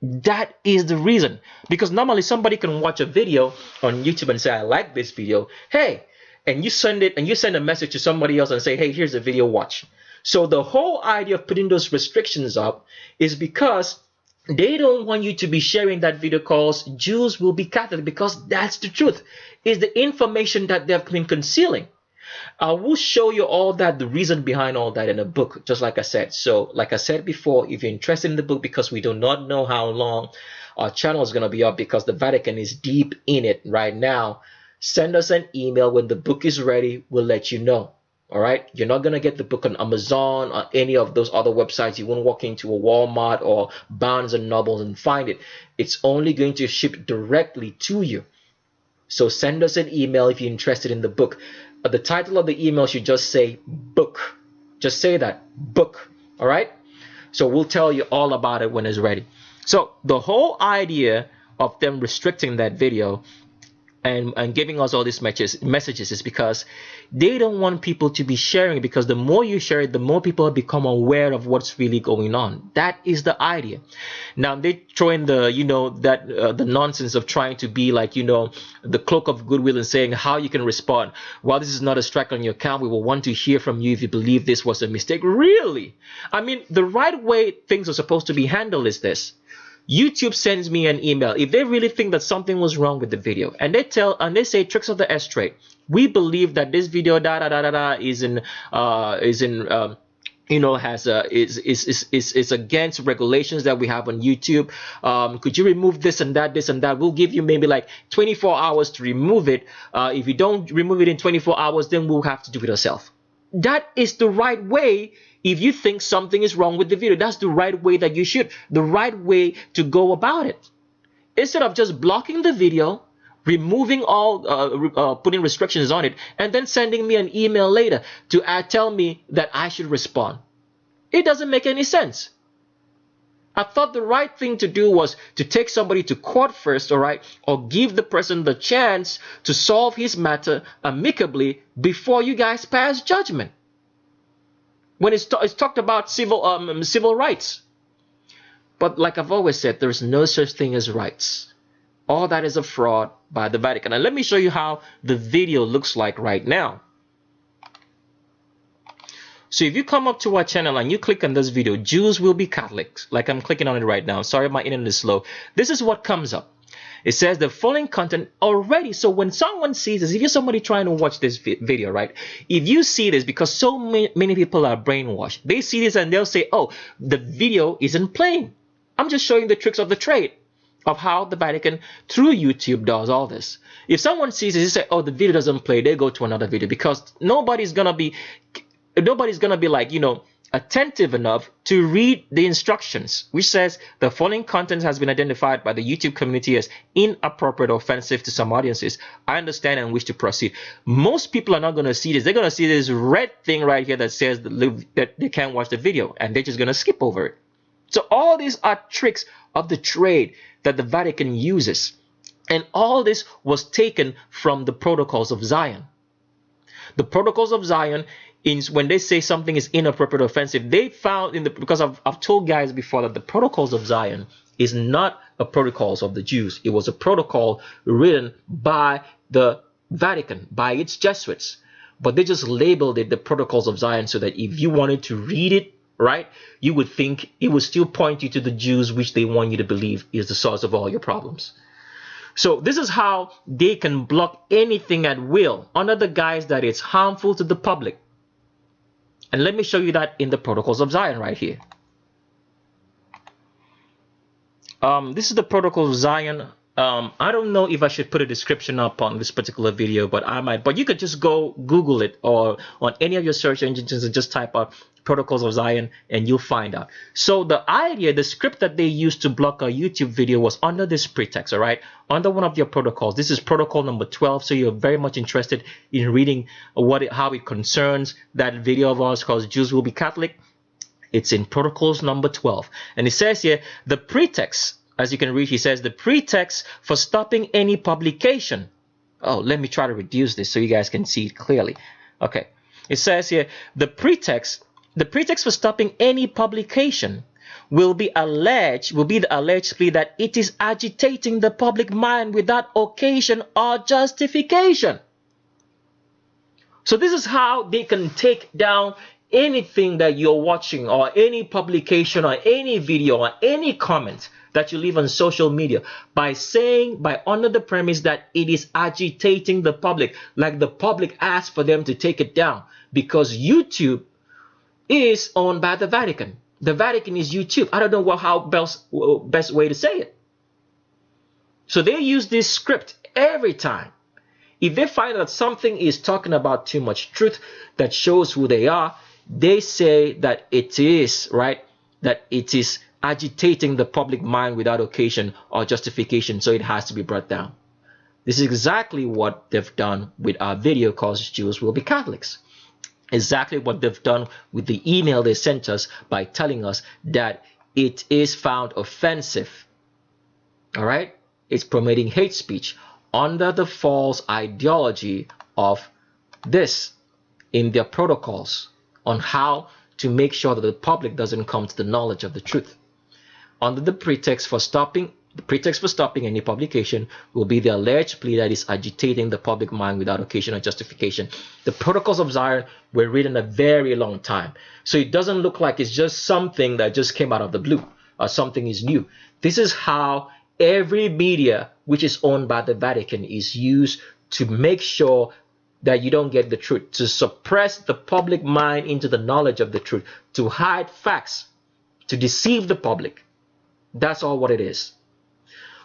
That is the reason. Because normally somebody can watch a video on YouTube and say, I like this video. Hey, and you send a message to somebody else and say, hey, here's a video, watch. So the whole idea of putting those restrictions up is because they don't want you to be sharing that video called Jews will be Catholic, because that's the truth. It's the information that they've been concealing. I will show you all that, the reason behind all that in a book, just like I said. So like I said before, if you're interested in the book, because we do not know how long our channel is going to be up, because the Vatican is deep in it right now, send us an email. When the book is ready, we'll let you know. All right, you're not going to get the book on Amazon or any of those other websites. You won't walk into a Walmart or Barnes and Noble and find it. It's only going to ship directly to you. So send us an email if you're interested in the book. The title of the email should just say book. Just say that, book. All right, so we'll tell you all about it when it's ready. So the whole idea of them restricting that video and giving us all these messages is because they don't want people to be sharing, because the more you share it, the more people become aware of what's really going on. That is the idea. Now they throw in the the nonsense of trying to be like the cloak of goodwill and saying how you can respond. While this is not a strike on your account, we will want to hear from you if you believe this was a mistake. Really? I mean, the right way things are supposed to be handled is this. YouTube sends me an email if they really think that something was wrong with the video, and they say Tricksofthestrade, we believe that this video is against regulations that we have on YouTube. Could you remove this and that? We'll give you maybe like 24 hours to remove it. If you don't remove it in 24 hours, then we'll have to do it ourselves. That is the right way. If you think something is wrong with the video, that's the right way that you should, the right way to go about it. Instead of just blocking the video, removing all, putting restrictions on it, and then sending me an email later to tell me that I should respond. It doesn't make any sense. I thought the right thing to do was to take somebody to court first, all right, or give the person the chance to solve his matter amicably before you guys pass judgment. When it's talked about civil rights. But like I've always said, there is no such thing as rights. All that is a fraud by the Vatican. And let me show you how the video looks like right now. So if you come up to our channel and you click on this video, Jews will be Catholics, like I'm clicking on it right now. Sorry, my internet is slow. This is what comes up. It says the following content already. So when someone sees this, if you're somebody trying to watch this video, right? If you see this, because so many people are brainwashed, they see this and they'll say, oh, the video isn't playing. I'm just showing the tricks of the trade of how the Vatican through YouTube does all this. If someone sees this, they say, oh, the video doesn't play, they go to another video, because nobody's gonna be like, attentive enough to read the instructions, which says the following content has been identified by the YouTube community as inappropriate or offensive to some audiences. I understand and wish to proceed. Most people are not going to see this. They're going to see this red thing right here that says that they can't watch the video, and they're just going to skip over it. So all these are tricks of the trade that the Vatican uses. And all this was taken from the Protocols of Zion. The Protocols of Zion, when they say something is inappropriate or offensive, they found because I've told guys before that the Protocols of Zion is not a protocols of the Jews. It was a protocol written by the Vatican, by its Jesuits, but they just labeled it the Protocols of Zion so that if you wanted to read it right? You would think it would still point you to the Jews, which they want you to believe is the source of all your problems. So this is how they can block anything at will under the guise that it's harmful to the public. And let me show you that in the Protocols of Zion right here. This is the Protocols of Zion. I don't know if I should put a description up on this particular video, but I might. But you could just go Google it, or on any of your search engines and just type out Protocols of Zion and you'll find out. So the idea, the script that they used to block a YouTube video was under this pretext, all right? Under one of your protocols. This is protocol number 12, so you're very much interested in reading how it concerns that video of ours called Jews Will Be Catholic. It's in protocols number 12. And it says here, the pretext, as you can read, he says, the pretext for stopping any publication. Oh, let me try to reduce this so you guys can see it clearly. Okay. It says here, the pretext for stopping any publication will be the alleged plea that it is agitating the public mind without occasion or justification. So this is how they can take down anything that you're watching, or any publication, or any video, or any comment that you leave on social media, by under the premise that it is agitating the public, like the public asked for them to take it down, because YouTube is owned by the Vatican. The Vatican is YouTube. I don't know how best way to say it. So they use this script every time. If they find that something is talking about too much truth that shows who they are, they say that it is, right, that it is agitating the public mind without occasion or justification, so it has to be brought down. This is exactly what they've done with our video called Jews Will Be Catholics. Exactly what they've done with the email they sent us by telling us that it is found offensive. All right? It's promoting hate speech under the false ideology of this in their protocols on how to make sure that the public doesn't come to the knowledge of the truth. Under the pretext for stopping any publication will be the alleged plea that is agitating the public mind without occasion or justification. The Protocols of Zion were written a very long time, so it doesn't look like it's just something that just came out of the blue or something is new. This is how every media which is owned by the Vatican is used to make sure that you don't get the truth, to suppress the public mind into the knowledge of the truth, to hide facts, to deceive the public. That's all what it is.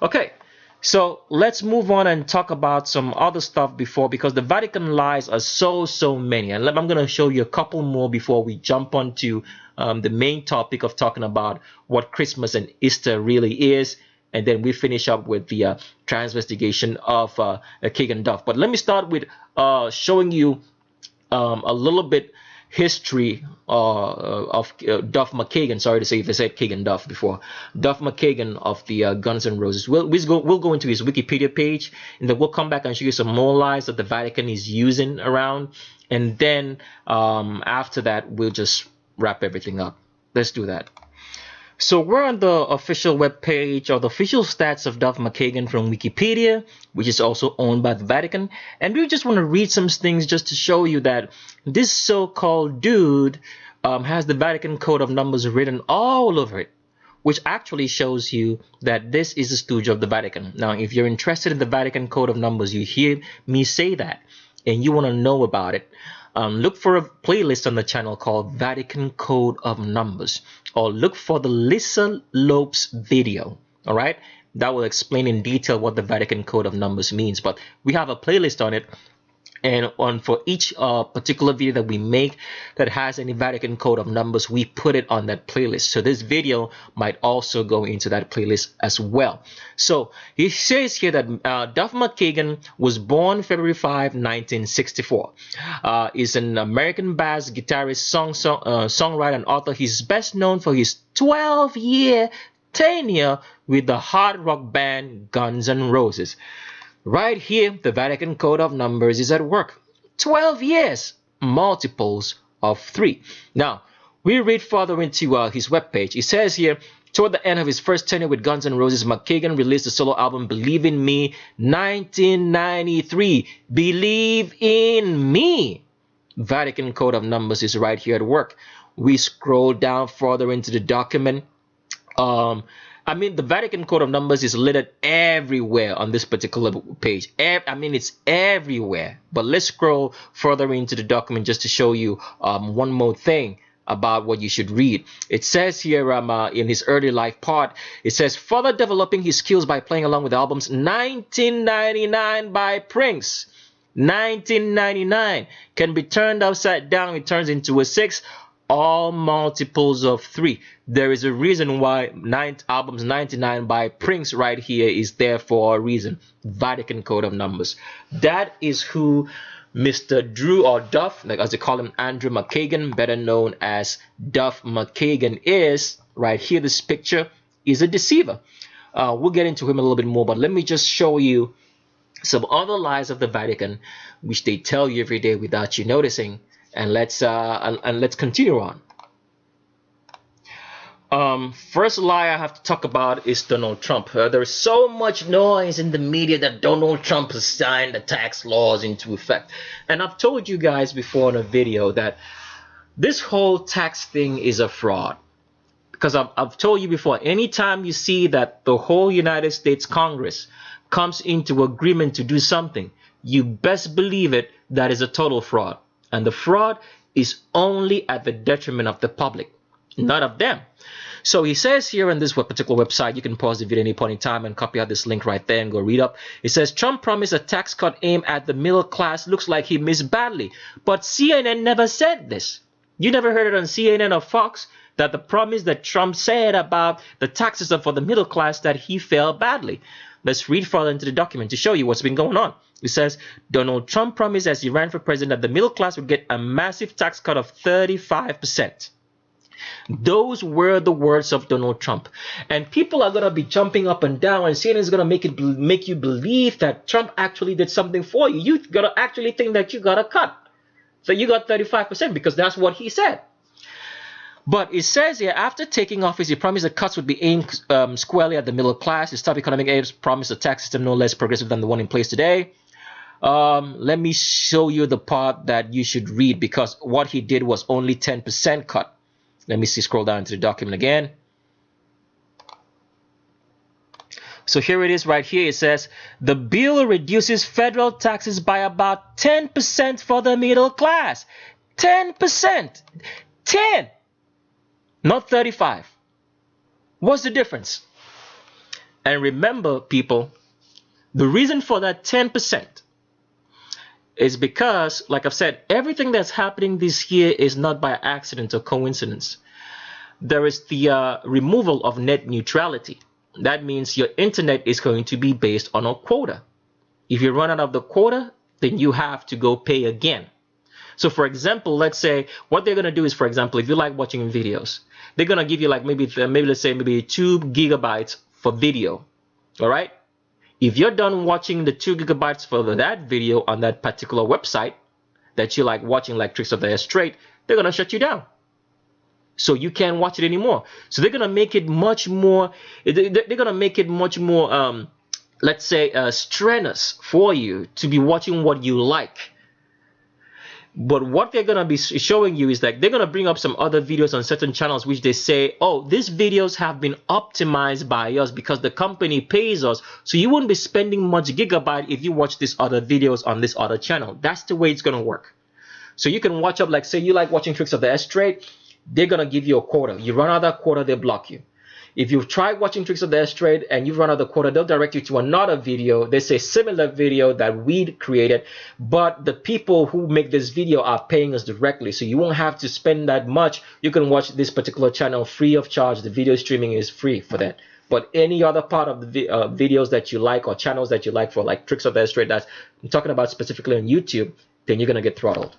Okay, so let's move on and talk about some other stuff because the Vatican lies are so many, and I'm going to show you a couple more before we jump onto the main topic of talking about what Christmas and Easter really is, and then we finish up with the transvestigation of McKagan Duff. But let me start with showing you a little bit history of Duff McKagan. Sorry to say if I said Kagan Duff before. Duff McKagan of the Guns N' Roses. We'll go into his Wikipedia page, and then we'll come back and show you some more lies that the Vatican is using around. And then after that, we'll just wrap everything up. Let's do that. So we're on the official web page, or the official stats of Duff McKagan from Wikipedia, which is also owned by the Vatican. And we just want to read some things just to show you that this so-called dude has the Vatican Code of Numbers written all over it, which actually shows you that this is a stooge of the Vatican. Now, if you're interested in the Vatican Code of Numbers, you hear me say that, and you want to know about it, look for a playlist on the channel called Vatican Code of Numbers, or look for the Lisa Lopes video. All right, that will explain in detail what the Vatican Code of Numbers means. But we have a playlist on it, and for each particular video that we make that has any Vatican Code of Numbers, we put it on that playlist. So this video might also go into that playlist as well. So he says here that Duff McKagan was born February 5, 1964. Is an American bass guitarist, songwriter, and author. He's best known for his 12-year tenure with the hard rock band Guns N' Roses. Right here, the Vatican Code of Numbers is at work. 12 years, multiples of 3. Now, we read further into his webpage. It says here, toward the end of his first tenure with Guns N' Roses, McKagan released the solo album Believe in Me, 1993. Believe in Me. Vatican Code of Numbers is right here at work. we scroll down further into the document. I mean, the Vatican Code of Numbers is littered everywhere on this particular page. I mean, it's everywhere. But let's scroll further into the document just to show you one more thing about what you should read. It says here in his early life part, it says, further developing his skills by playing along with the albums 1999 by Prince. 1999 can be turned upside down. It turns into a 6. All multiples of 3. There is a reason why albums 99 by Prince right here is there for a reason. Vatican Code of Numbers. That is who Mr. Drew, or Duff, like as they call him, Andrew McKagan, better known as Duff McKagan, is. Right here, this picture is a deceiver. We'll get into him a little bit more, but let me just show you some other lies of the Vatican, which they tell you every day without you noticing. And let's continue on. First lie I have to talk about is Donald Trump. There's so much noise in the media that Donald Trump has signed the tax laws into effect. And I've told you guys before in a video that this whole tax thing is a fraud. Because I've told you before, anytime you see that the whole United States Congress comes into agreement to do something, you best believe it, that is a total fraud. And the fraud is only at the detriment of the public, not of them. So he says here in this particular website, you can pause the video at any point in time and copy out this link right there and go read up. It says, Trump promised a tax cut aimed at the middle class. Looks like he missed badly. But CNN never said this. You never heard it on CNN or Fox, that the promise that Trump said about the taxes for the middle class, that he failed badly. Let's read further into the document to show you what's been going on. It says, Donald Trump promised as he ran for president that the middle class would get a massive tax cut of 35%. Those were the words of Donald Trump. And people are going to be jumping up and down, and CNN is going to make you believe that Trump actually did something for you. You're going to actually think that you got a cut. So you got 35% because that's what he said. But it says here, after taking office, he promised the cuts would be aimed squarely at the middle class. His top economic aims promised a tax system no less progressive than the one in place today. Let me show you the part that you should read, because what he did was only 10% cut. Let me see, scroll down to the document again. So here it is right here. It says, the bill reduces federal taxes by about 10% for the middle class. 10%. 10. Not 35. What's the difference? And remember, people, the reason for that 10% is because, like I've said, everything that's happening this year is not by accident or coincidence. There is the removal of net neutrality. That means your internet is going to be based on a quota. If you run out of the quota, then you have to go pay again. So for example, let's say what they're going to do is, for example, if you like watching videos, they're going to give you like maybe let's say maybe 2 gigabytes for video. All right. If you're done watching the 2 gigabytes for that video on that particular website that you like watching, like Tricksofthestrade, they're going to shut you down. So you can't watch it anymore. So they're going to make it much more, let's say, strenuous for you to be watching what you like. But what they're going to be showing you is that they're going to bring up some other videos on certain channels which they say, oh, these videos have been optimized by us because the company pays us. So you won't be spending much gigabyte if you watch these other videos on this other channel. That's the way it's going to work. So you can watch up, like say you like watching Tricks of the S-Trade, they're going to give you a quota. You run out of that quota, they block you. If you've tried watching Tricks of the S-Trade and you've run out of the quota, they'll direct you to another video. They say similar video that we created, but the people who make this video are paying us directly. So you won't have to spend that much. You can watch this particular channel free of charge. The video streaming is free for that. But any other part of the videos that you like or channels that you like for like Tricks of the S-Trade, that's I'm talking about specifically on YouTube, then you're going to get throttled.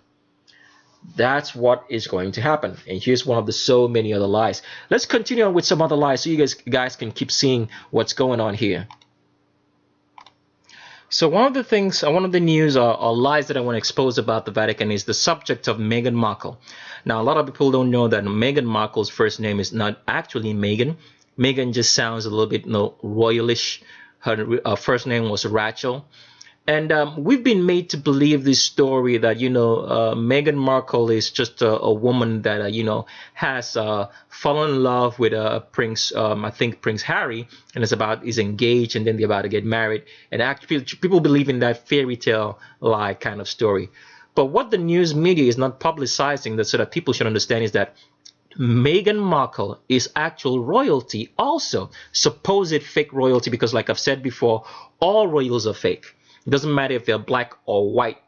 That's what is going to happen. And here's one of the so many other lies. Let's continue on with some other lies so you guys can keep seeing what's going on here. So one of the news or lies that I want to expose about the Vatican is the subject of Meghan Markle. Now, a lot of people don't know that Meghan Markle's first name is not actually Meghan. Meghan just sounds a little bit royalish. Her first name was Rachel. And we've been made to believe this story that, Meghan Markle is just a woman that, has fallen in love with Prince, I think Prince Harry, and is engaged, and then they're about to get married. And actually, people believe in that fairy tale like kind of story. But what the news media is not publicizing, that so that people should understand, is that Meghan Markle is actual royalty also, supposed fake royalty, because like I've said before, all royals are fake. It doesn't matter if they're black or white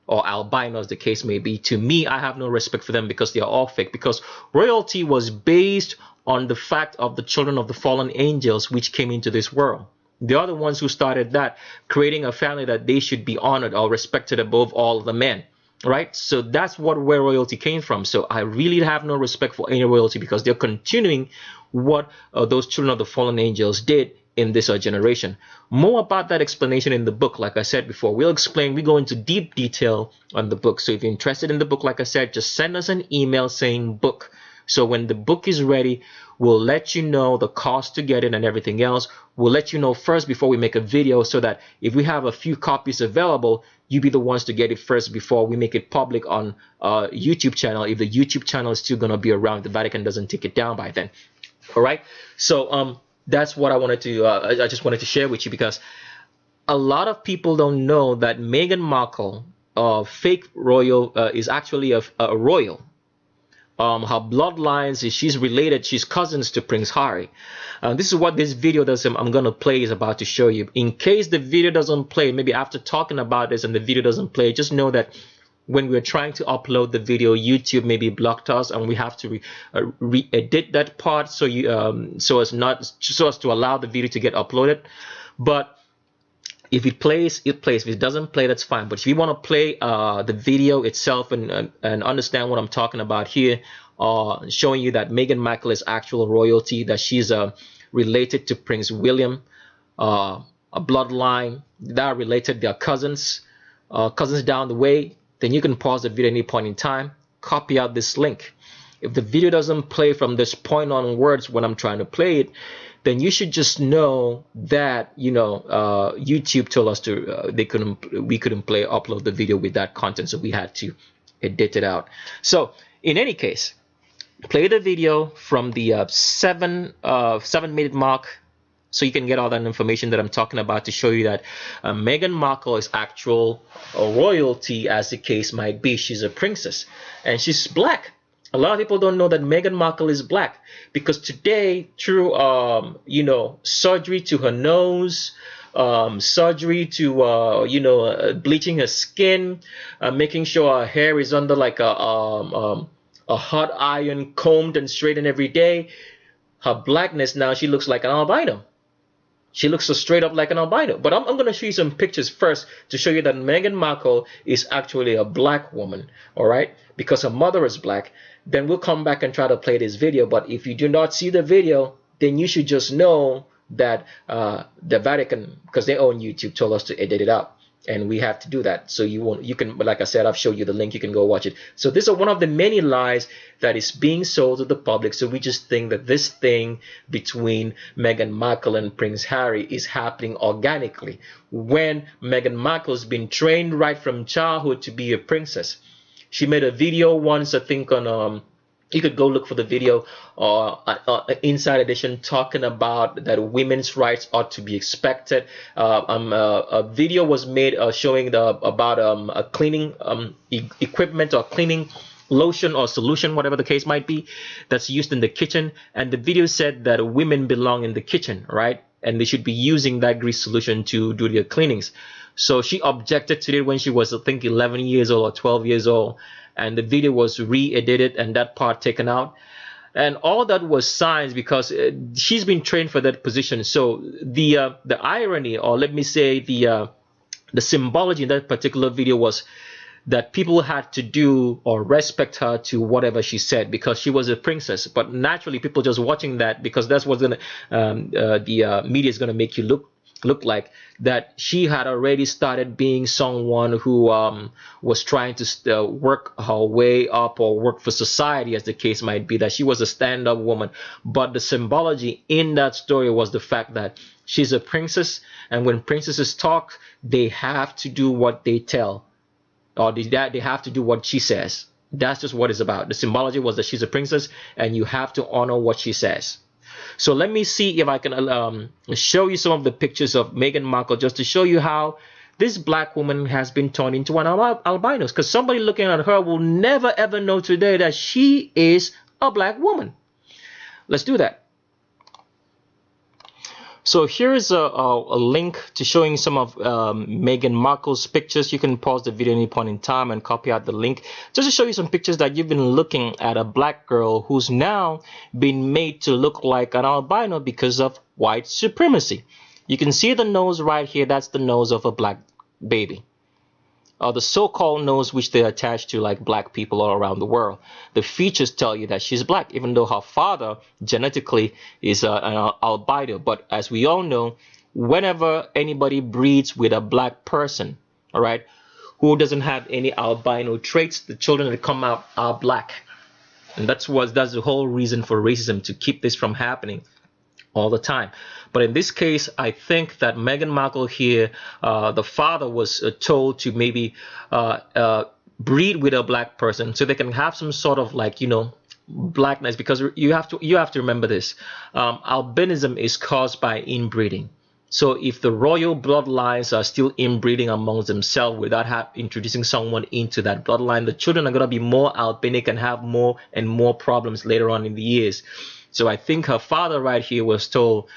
or albino, as the case may be. To me, I have no respect for them because they are all fake. Because royalty was based on the fact of the children of the fallen angels which came into this world. They are the ones who started that, creating a family that they should be honored or respected above all the men. Right? So that's where royalty came from. So I really have no respect for any royalty because they're continuing what those children of the fallen angels did in this generation. More about that explanation in the book. Like I said before, we go into deep detail on the book. So if you're interested in the book, like I said, just send us an email saying book. So when the book is ready, we'll let you know the cost to get it and everything else. We'll let you know first before we make a video, so that if we have a few copies available, you be the ones to get it first before we make it public on YouTube channel, if the YouTube channel is still going to be around, the Vatican doesn't take it down by then. All right. So that's what I wanted to I just wanted to share with you, because a lot of people don't know that Meghan Markle, fake royal, is actually a royal. Her bloodlines is she's cousins to Prince Harry. This is what this video does. I'm going to play is about to show you. In case the video doesn't play, maybe after talking about this and the video doesn't play, just know that when we're trying to upload the video, YouTube maybe blocked us, and we have to re-edit that part so as to allow the video to get uploaded. But if it plays, it plays. If it doesn't play, that's fine. But if you want to play the video itself and understand what I'm talking about here, showing you that Meghan Markle is actual royalty, that she's related to Prince William, a bloodline that are related, they are cousins down the way, then you can pause the video at any point in time, copy out this link. If the video doesn't play from this point onwards when I'm trying to play it, then you should just know that YouTube told us we couldn't upload the video with that content, so we had to edit it out. So in any case, play the video from the 7-minute mark, so you can get all that information that I'm talking about, to show you that Meghan Markle is actual royalty, as the case might be. She's a princess and she's black. A lot of people don't know that Meghan Markle is black, because today, through surgery to her nose, surgery to bleaching her skin, making sure her hair is under like a hot iron, combed and straightened every day, her blackness, now she looks like an albino. She looks so straight up like an albino. But I'm going to show you some pictures first to show you that Meghan Markle is actually a black woman, all right? Because her mother is black. Then we'll come back and try to play this video. But if you do not see the video, then you should just know that the Vatican, because they own YouTube, told us to edit it out. And we have to do that. So you can, like I said, I've showed you the link. You can go watch it. So this is one of the many lies that is being sold to the public. So we just think that this thing between Meghan Markle and Prince Harry is happening organically, when Meghan Markle's been trained right from childhood to be a princess. She made a video once, I think, on you could go look for the video, Inside Edition, talking about that women's rights ought to be expected. A video was made showing about a cleaning equipment or cleaning lotion or solution, whatever the case might be, that's used in the kitchen. And the video said that women belong in the kitchen, right? And they should be using that grease solution to do their cleanings. So she objected to it when she was, I think, 11 years old or 12 years old. And the video was re-edited and that part taken out. And all that was signs, because she's been trained for that position. So the irony, or let me say the symbology in that particular video, was that people had to do or respect her to whatever she said, because she was a princess. But naturally, people just watching that, because that's what's gonna the media is gonna make you look like, that she had already started being someone who was trying to work her way up or work for society, as the case might be, that she was a stand-up woman. But the symbology in that story was the fact that She's a princess, and when princesses talk, they have to do what they tell, or they have to do what she says. That's just what it's about. The symbology was that she's a princess, and you have to honor what she says. So let me see if I can show you some of the pictures of Meghan Markle, just to show you how this black woman has been turned into an albino. Because somebody looking at her will never ever know today that she is a black woman. Let's do that. So here is a link to showing some of Meghan Markle's pictures. You can pause the video at any point in time and copy out the link just to show you some pictures that you've been looking at a black girl who's now been made to look like an albino because of white supremacy. You can see the nose right here. That's the nose of a black baby. The so-called nose which they attach to like black people all around the world. The features tell you that she's black, even though her father genetically is an albino. But as we all know, whenever anybody breeds with a black person, all right, who doesn't have any albino traits, the children that come out are black. And that's the whole reason for racism, to keep this from happening all the time. But in this case, I think that Meghan Markle here, the father was told to maybe breed with a black person so they can have some sort of, like, you know, blackness, because you have to remember this. Albinism is caused by inbreeding. So if the royal bloodlines are still inbreeding amongst themselves without introducing someone into that bloodline, the children are going to be more albinic and have more and more problems later on in the years. So I think her father right here was told,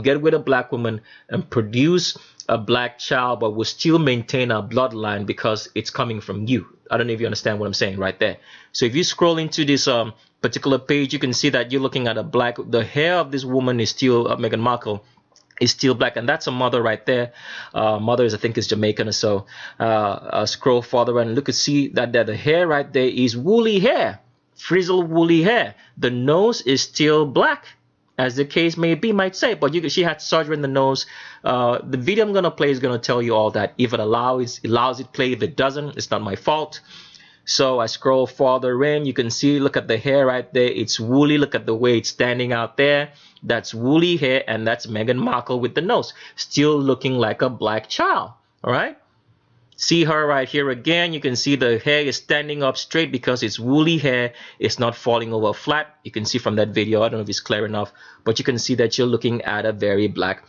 get with a black woman and produce a black child, but will still maintain a bloodline because it's coming from you. I don't know if you understand what I'm saying right there. So if you scroll into this particular page, you can see that you're looking at the hair of this woman is still, Meghan Markle, is still black, and that's a mother right there. Mother is, I think, is Jamaican or so. Scroll further and look and see that the hair right there is woolly hair, frizzled woolly hair. The nose is still black, as the case may be, might say, but she had surgery in the nose. The video I'm gonna play is gonna tell you all that. If it allows it play. If it doesn't, it's not my fault. So I scroll further in, you can see, look at the hair right there. It's woolly. Look at the way it's standing out there. That's woolly hair, and that's Meghan Markle with the nose, still looking like a black child. All right. See her right here again. You can see the hair is standing up straight because it's woolly hair. It's not falling over flat. You can see from that video. I don't know if it's clear enough, but you can see that you're looking at a very black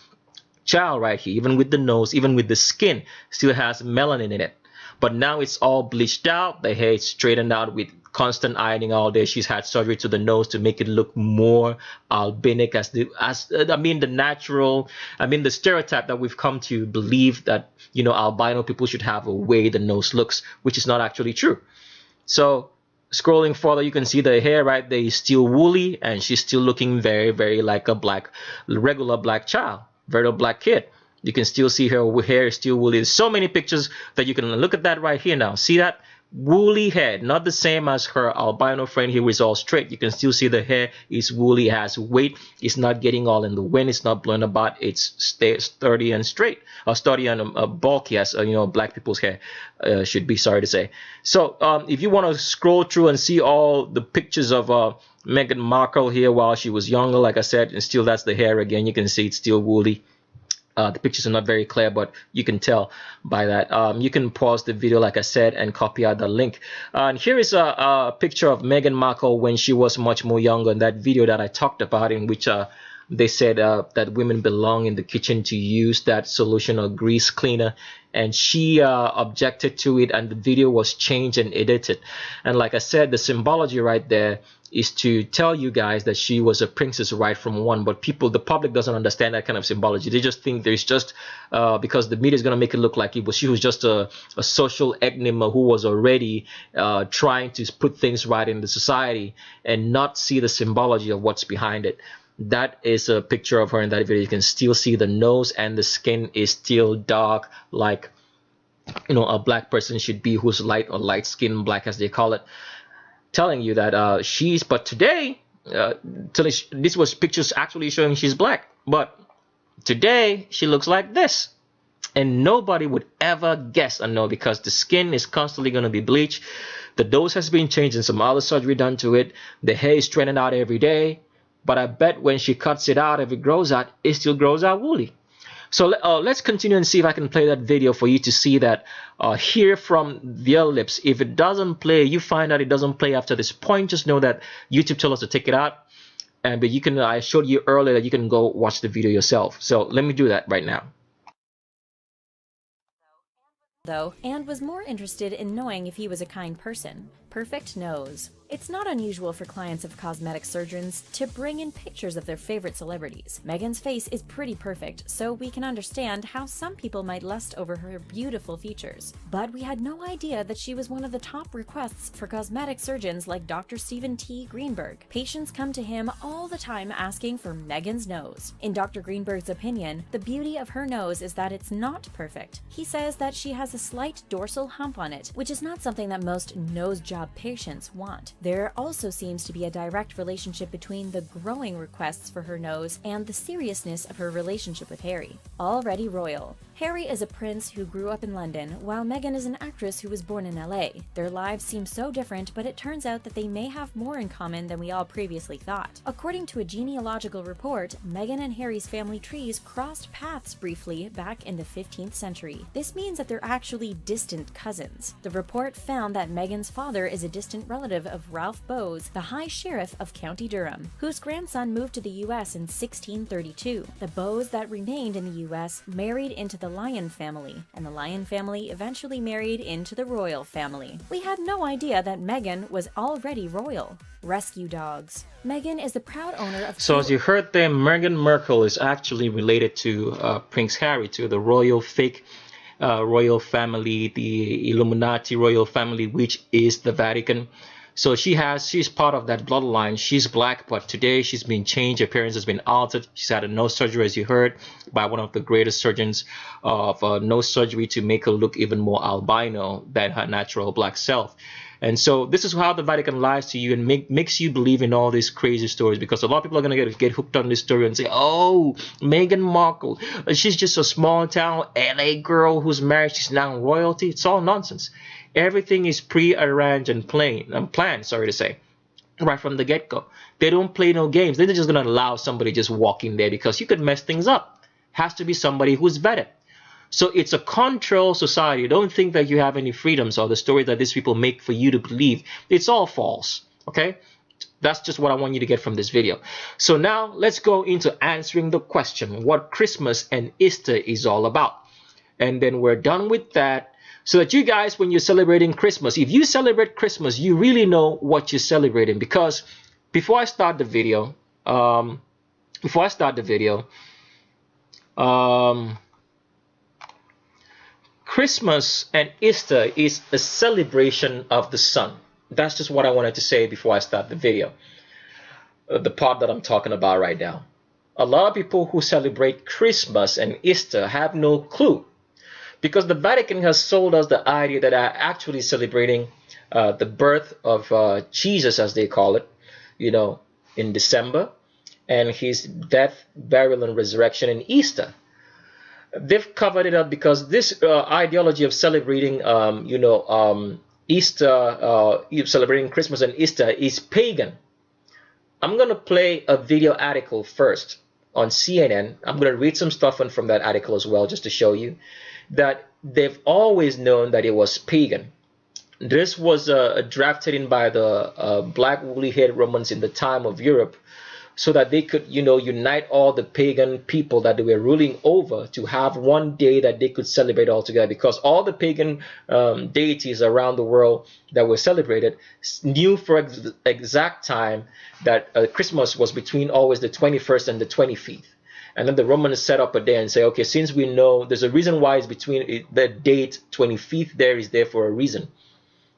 child right here. Even with the nose, even with the skin, still has melanin in it. But now it's all bleached out. The hair is straightened out with constant ironing all day. She's had surgery to the nose to make it look more albinic, the stereotype that we've come to believe that, you know, albino people should have a way the nose looks, which is not actually true. So scrolling further, you can see the hair right there is still woolly, and she's still looking very, very like a regular black child, very black kid. You can still see her hair is still woolly. There's so many pictures that you can look at that right here now. See that? Woolly hair, not the same as her albino friend here is all straight. You can still see the hair is woolly, has weight. It's not getting all in the wind. It's not blowing about. It's sturdy and straight, or sturdy and bulky, as you know, black people's hair should be. Sorry to say. So if you want to scroll through and see all the pictures of Meghan Markle here while she was younger, like I said, and still that's the hair again. You can see it's still woolly. The pictures are not very clear, but you can tell by that. You can pause the video, like I said, and copy out the link. And here is a picture of Meghan Markle when she was much more younger, in that video that I talked about, in which they said that women belong in the kitchen to use that solution or grease cleaner, and she objected to it, and the video was changed and edited. And like I said, the symbology right there is to tell you guys that she was a princess right from one, but the public doesn't understand that kind of symbology. They just think there's just because the media is going to make it look like she was just a social enigma who was already trying to put things right in the society, and not see the symbology of what's behind it. That is a picture of her in that video. You can still see the nose, and the skin is still dark, like, you know, a black person should be, who's light or light skin black, as they call it, telling you that but today, this was pictures actually showing she's black, but today she looks like this, and nobody would ever guess or know, because the skin is constantly going to be bleached. The dose has been changed and some other surgery done to it. The hair is straightened out every day. but I bet when she cuts it out, if it grows out, it still grows out woolly. So let's continue and see if I can play that video for you to see that, hear from their lips. If it doesn't play, you find out it doesn't play after this point, just know that YouTube told us to take it out. But you can, I showed you earlier that you can go watch the video yourself. So let me do that right now. And was more interested in knowing if he was a kind person. Perfect nose. It's not unusual for clients of cosmetic surgeons to bring in pictures of their favorite celebrities. Megan's face is pretty perfect, so we can understand how some people might lust over her beautiful features. But we had no idea that she was one of the top requests for cosmetic surgeons like Dr. Stephen T. Greenberg. Patients come to him all the time asking for Megan's nose. In Dr. Greenberg's opinion, the beauty of her nose is that it's not perfect. He says that she has a slight dorsal hump on it, which is not something that most nose job patients want. There also seems to be a direct relationship between the growing requests for her nose and the seriousness of her relationship with Harry. Already royal. Harry is a prince who grew up in London, while Meghan is an actress who was born in LA. Their lives seem so different, but it turns out that they may have more in common than we all previously thought. According to a genealogical report, Meghan and Harry's family trees crossed paths briefly back in the 15th century. This means that they're actually distant cousins. The report found that Meghan's father is a distant relative of Ralph Bowes, the High Sheriff of County Durham, whose grandson moved to the US in 1632. The Bowes that remained in the US married into the Lyon family, and the Lyon family eventually married into the royal family. We had no idea that Meghan was already royal. Rescue dogs. Meghan is the proud owner of... So as you heard there, Meghan Markle is actually related to Prince Harry, to the royal fake royal family, the Illuminati royal family, which is the Vatican. So she's part of that bloodline. She's black, but today she's been changed. Her appearance has been altered. She's had a nose surgery, as you heard, by one of the greatest surgeons of nose surgery to make her look even more albino than her natural black self. And so this is how the Vatican lies to you and makes you believe in all these crazy stories, because a lot of people are going to get hooked on this story and say, oh, Meghan Markle, she's just a small town LA girl who's married, she's now royalty. It's all nonsense. Everything is pre-arranged and planned, sorry to say, right from the get-go. They don't play no games. They're just going to allow somebody just walk in there because you could mess things up. Has to be somebody who's vetted. So it's a control society. Don't think that you have any freedoms or the story that these people make for you to believe. It's all false. Okay? That's just what I want you to get from this video. So now let's go into answering the question, what Christmas and Easter is all about. And then we're done with that. So that you guys, when you're celebrating Christmas, if you celebrate Christmas, you really know what you're celebrating. Because before I start the video, Christmas and Easter is a celebration of the sun. That's just what I wanted to say before I start the video. The part that I'm talking about right now. A lot of people who celebrate Christmas and Easter have no clue. Because the Vatican has sold us the idea that are actually celebrating the birth of Jesus, as they call it, in December, and his death, burial, and resurrection in Easter. They've covered it up because this ideology of celebrating, Easter, celebrating Christmas and Easter is pagan. I'm going to play a video article first on CNN. I'm going to read some stuff from that article as well, just to show you that they've always known that it was pagan. This was drafted in by the black woolly-haired Romans in the time of Europe, so that they could, unite all the pagan people that they were ruling over to have one day that they could celebrate all together. Because all the pagan deities around the world that were celebrated knew for exact time that Christmas was between always the 21st and the 25th. And then the Romans set up a day and say, okay, since we know there's a reason why it's between the date 25th there is there for a reason.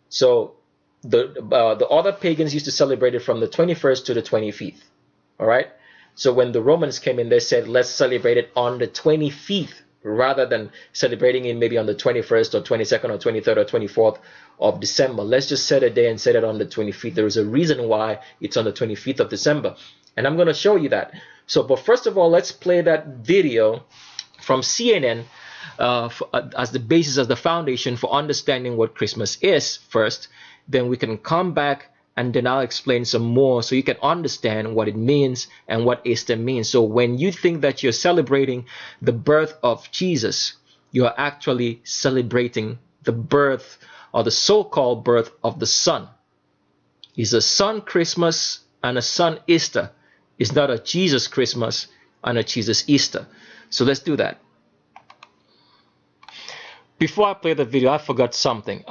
So the other pagans used to celebrate it from the 21st to the 25th. All right. So when the Romans came in, they said, let's celebrate it on the 25th rather than celebrating it maybe on the 21st or 22nd or 23rd or 24th of December. Let's just set a day and set it on the 25th. There is a reason why it's on the 25th of December. And I'm going to show you that. So, but first of all, let's play that video from CNN as the basis, as the foundation for understanding what Christmas is first. Then we can come back and then I'll explain some more so you can understand what it means and what Easter means. So when you think that you're celebrating the birth of Jesus, you're actually celebrating the birth, or the so-called birth, of the Son. It's a Son Christmas and a Son Easter. It's not a Jesus Christmas and a Jesus Easter. So let's do that. Before I play the video, I forgot something.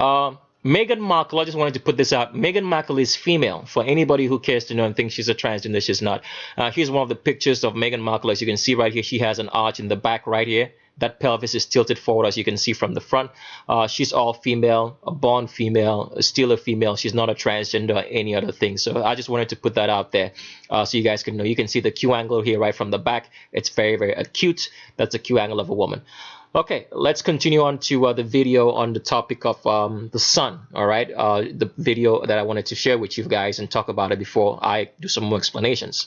Meghan Markle, I just wanted to put this out. Meghan Markle is female. For anybody who cares to know and thinks she's a transgender, she's not. Here's one of the pictures of Meghan Markle. As you can see right here, she has an arch in the back right here. That pelvis is tilted forward, as you can see from the front. She's all female, a born female, still a female. She's not a transgender or any other thing. So I just wanted to put that out there so you guys can know. You can see the Q angle here right from the back. It's very, very acute. That's the Q angle of a woman. Okay, let's continue on to the video on the topic of the sun. All right, the video that I wanted to share with you guys and talk about it before I do some more explanations.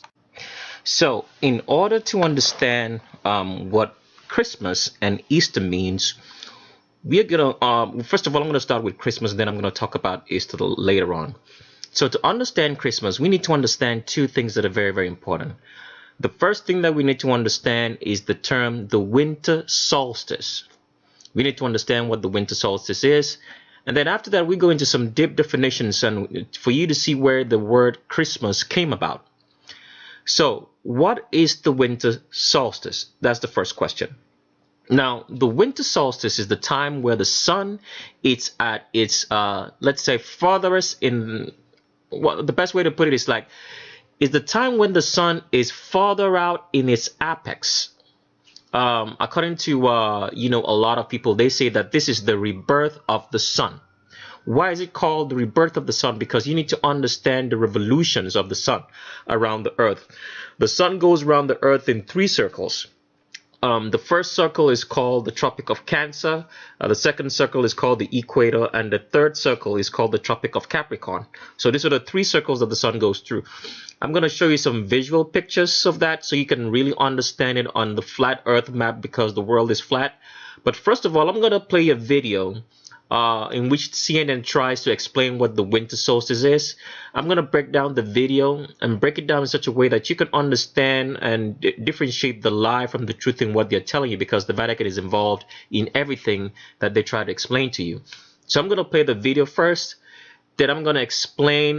So in order to understand what Christmas and Easter means, we're gonna first of all, I'm gonna start with Christmas, and then I'm gonna talk about Easter later on. So to understand Christmas, we need to understand two things that are very, very important. The first thing that we need to understand is the term the winter solstice. We need to understand what the winter solstice is, and then after that we go into some deep definitions and for you to see where the word Christmas came about. So what is the winter solstice? That's the first question. Now, the winter solstice is the time where the sun is at its, let's say, farthest in, well, the best way to put it is like, is the time when the sun is farther out in its apex. According to, you know, a lot of people, they say that this is the rebirth of the sun. Why is it called the rebirth of the sun? Because you need to understand the revolutions of the sun around the earth. The sun goes around the earth in 3 circles. The first circle is called the Tropic of Cancer, the second circle is called the Equator, and the third circle is called the Tropic of Capricorn. So these are the 3 circles that the sun goes through. I'm going to show you some visual pictures of that so you can really understand it on the flat earth map, because the world is flat. But first of all, I'm going to play a video in which CNN tries to explain what the winter solstice is. I'm going to break down the video and break it down in such a way that you can understand and differentiate the lie from the truth in what they're telling you, because the Vatican is involved in everything that they try to explain to you. So I'm going to play the video first, then I'm going to explain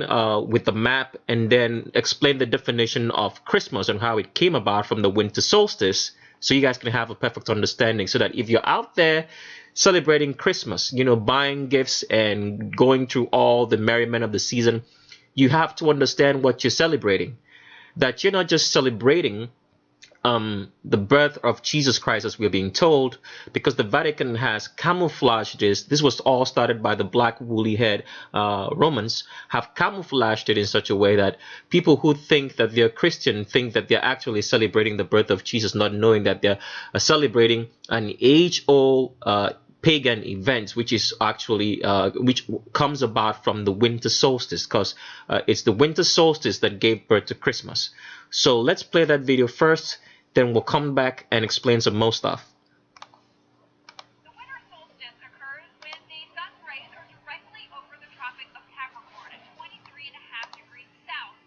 with the map, and then explain the definition of Christmas and how it came about from the winter solstice, so you guys can have a perfect understanding, so that if you're out there celebrating Christmas, you know, buying gifts and going through all the merriment of the season, you have to understand what you're celebrating. That you're not just celebrating the birth of Jesus Christ, as we're being told, because the Vatican has camouflaged this. This was all started by the black woolly head Romans, have camouflaged it in such a way that people who think that they're Christian think that they're actually celebrating the birth of Jesus, not knowing that they're celebrating an age-old pagan event, which is actually which comes about from the winter solstice, because it's the winter solstice that gave birth to Christmas. So let's play that video first, then we'll come back and explain some more stuff. The winter solstice occurs when the sun's rays are directly over the Tropic of Capricorn at 23.5 degrees south.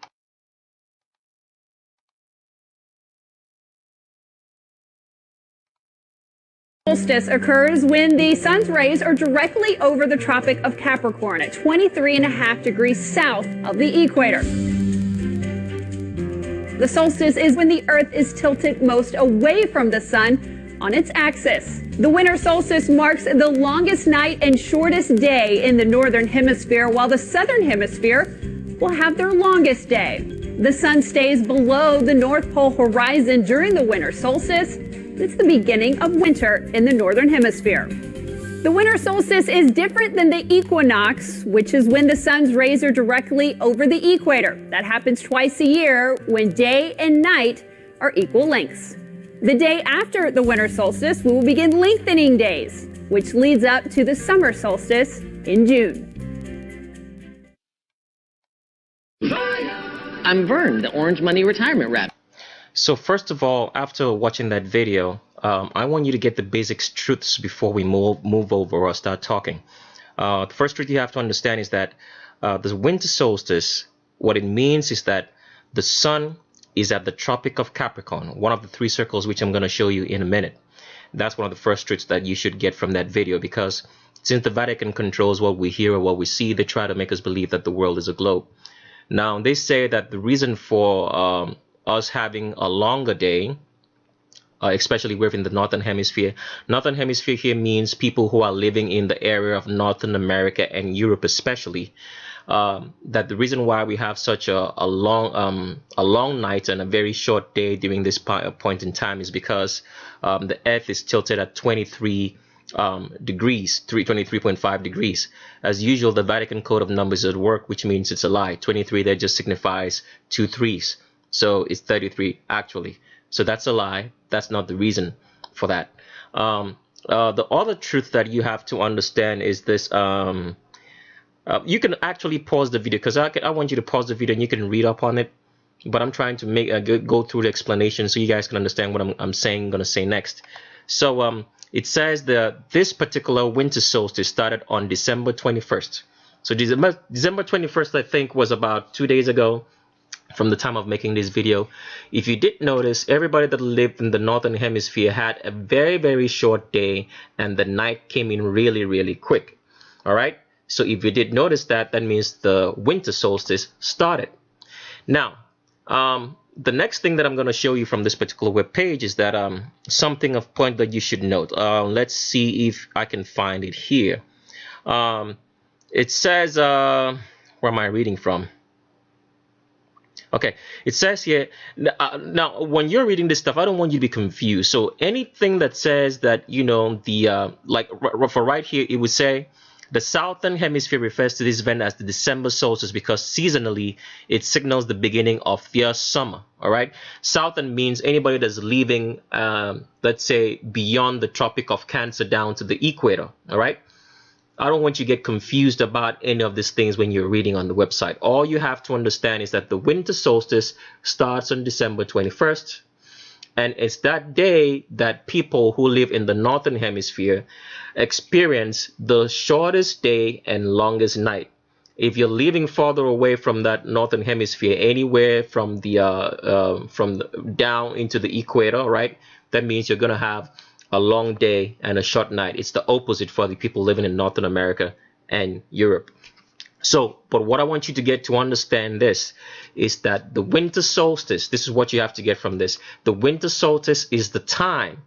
Solstice occurs when the sun's rays are directly over the Tropic of Capricorn at 23.5 degrees south of the equator. The solstice is when the Earth is tilted most away from the sun on its axis. The winter solstice marks the longest night and shortest day in the northern hemisphere, while the southern hemisphere will have their longest day. The sun stays below the North Pole horizon during the winter solstice. It's the beginning of winter in the northern hemisphere. The winter solstice is different than the equinox, which is when the sun's rays are directly over the equator. That happens twice a year when day and night are equal lengths. The day after the winter solstice, we will begin lengthening days, which leads up to the summer solstice in June. I'm Vern, the Orange Money Retirement Rep. So first of all, after watching that video, I want you to get the basic truths before we move over or start talking. The first truth you have to understand is that the winter solstice, what it means is that the sun is at the Tropic of Capricorn, one of the 3 circles which I'm going to show you in a minute. That's one of the first truths that you should get from that video, because since the Vatican controls what we hear or what we see, they try to make us believe that the world is a globe. Now, they say that the reason for us having a longer day, especially within the Northern Hemisphere. Northern Hemisphere here means people who are living in the area of Northern America and Europe especially. That the reason why we have such a long night and a very short day during this point in time is because the Earth is tilted at 23 degrees, 23.5 degrees. As usual, the Vatican code of numbers at work, which means it's a lie. 23 there just signifies 2 3s, so it's 33 actually. So that's a lie. That's not the reason for that. The other truth that you have to understand is this. You can actually pause the video, because I want you to pause the video and you can read up on it. But I'm trying to go through the explanation so you guys can understand what I'm going to say next. So it says that this particular winter solstice started on December 21st. So December 21st, I think, was about 2 days ago from the time of making this video. If you did notice, everybody that lived in the Northern Hemisphere had a very, very short day, and the night came in really, really quick. All right. So if you did notice that, that means the winter solstice started. Now, the next thing that I'm going to show you from this particular web page is that something of point that you should note. Let's see if I can find it here. It says, where am I reading from? Okay, it says here, now when you're reading this stuff, I don't want you to be confused. So anything that says that, you know, like for right here, it would say the Southern Hemisphere refers to this event as the December solstice because seasonally it signals the beginning of their summer. All right, Southern means anybody that's leaving, let's say, beyond the Tropic of Cancer down to the equator. All right. I don't want you to get confused about any of these things when you're reading on the website. All you have to understand is that the winter solstice starts on December 21st. And it's that day that people who live in the Northern Hemisphere experience the shortest day and longest night. If you're living farther away from that Northern Hemisphere, anywhere from down into the equator, right? That means you're going to have a long day and a short night. It's the opposite for the people living in Northern America and Europe. So, but what I want you to get to understand this is that the winter solstice, this is what you have to get from this. The winter solstice is the time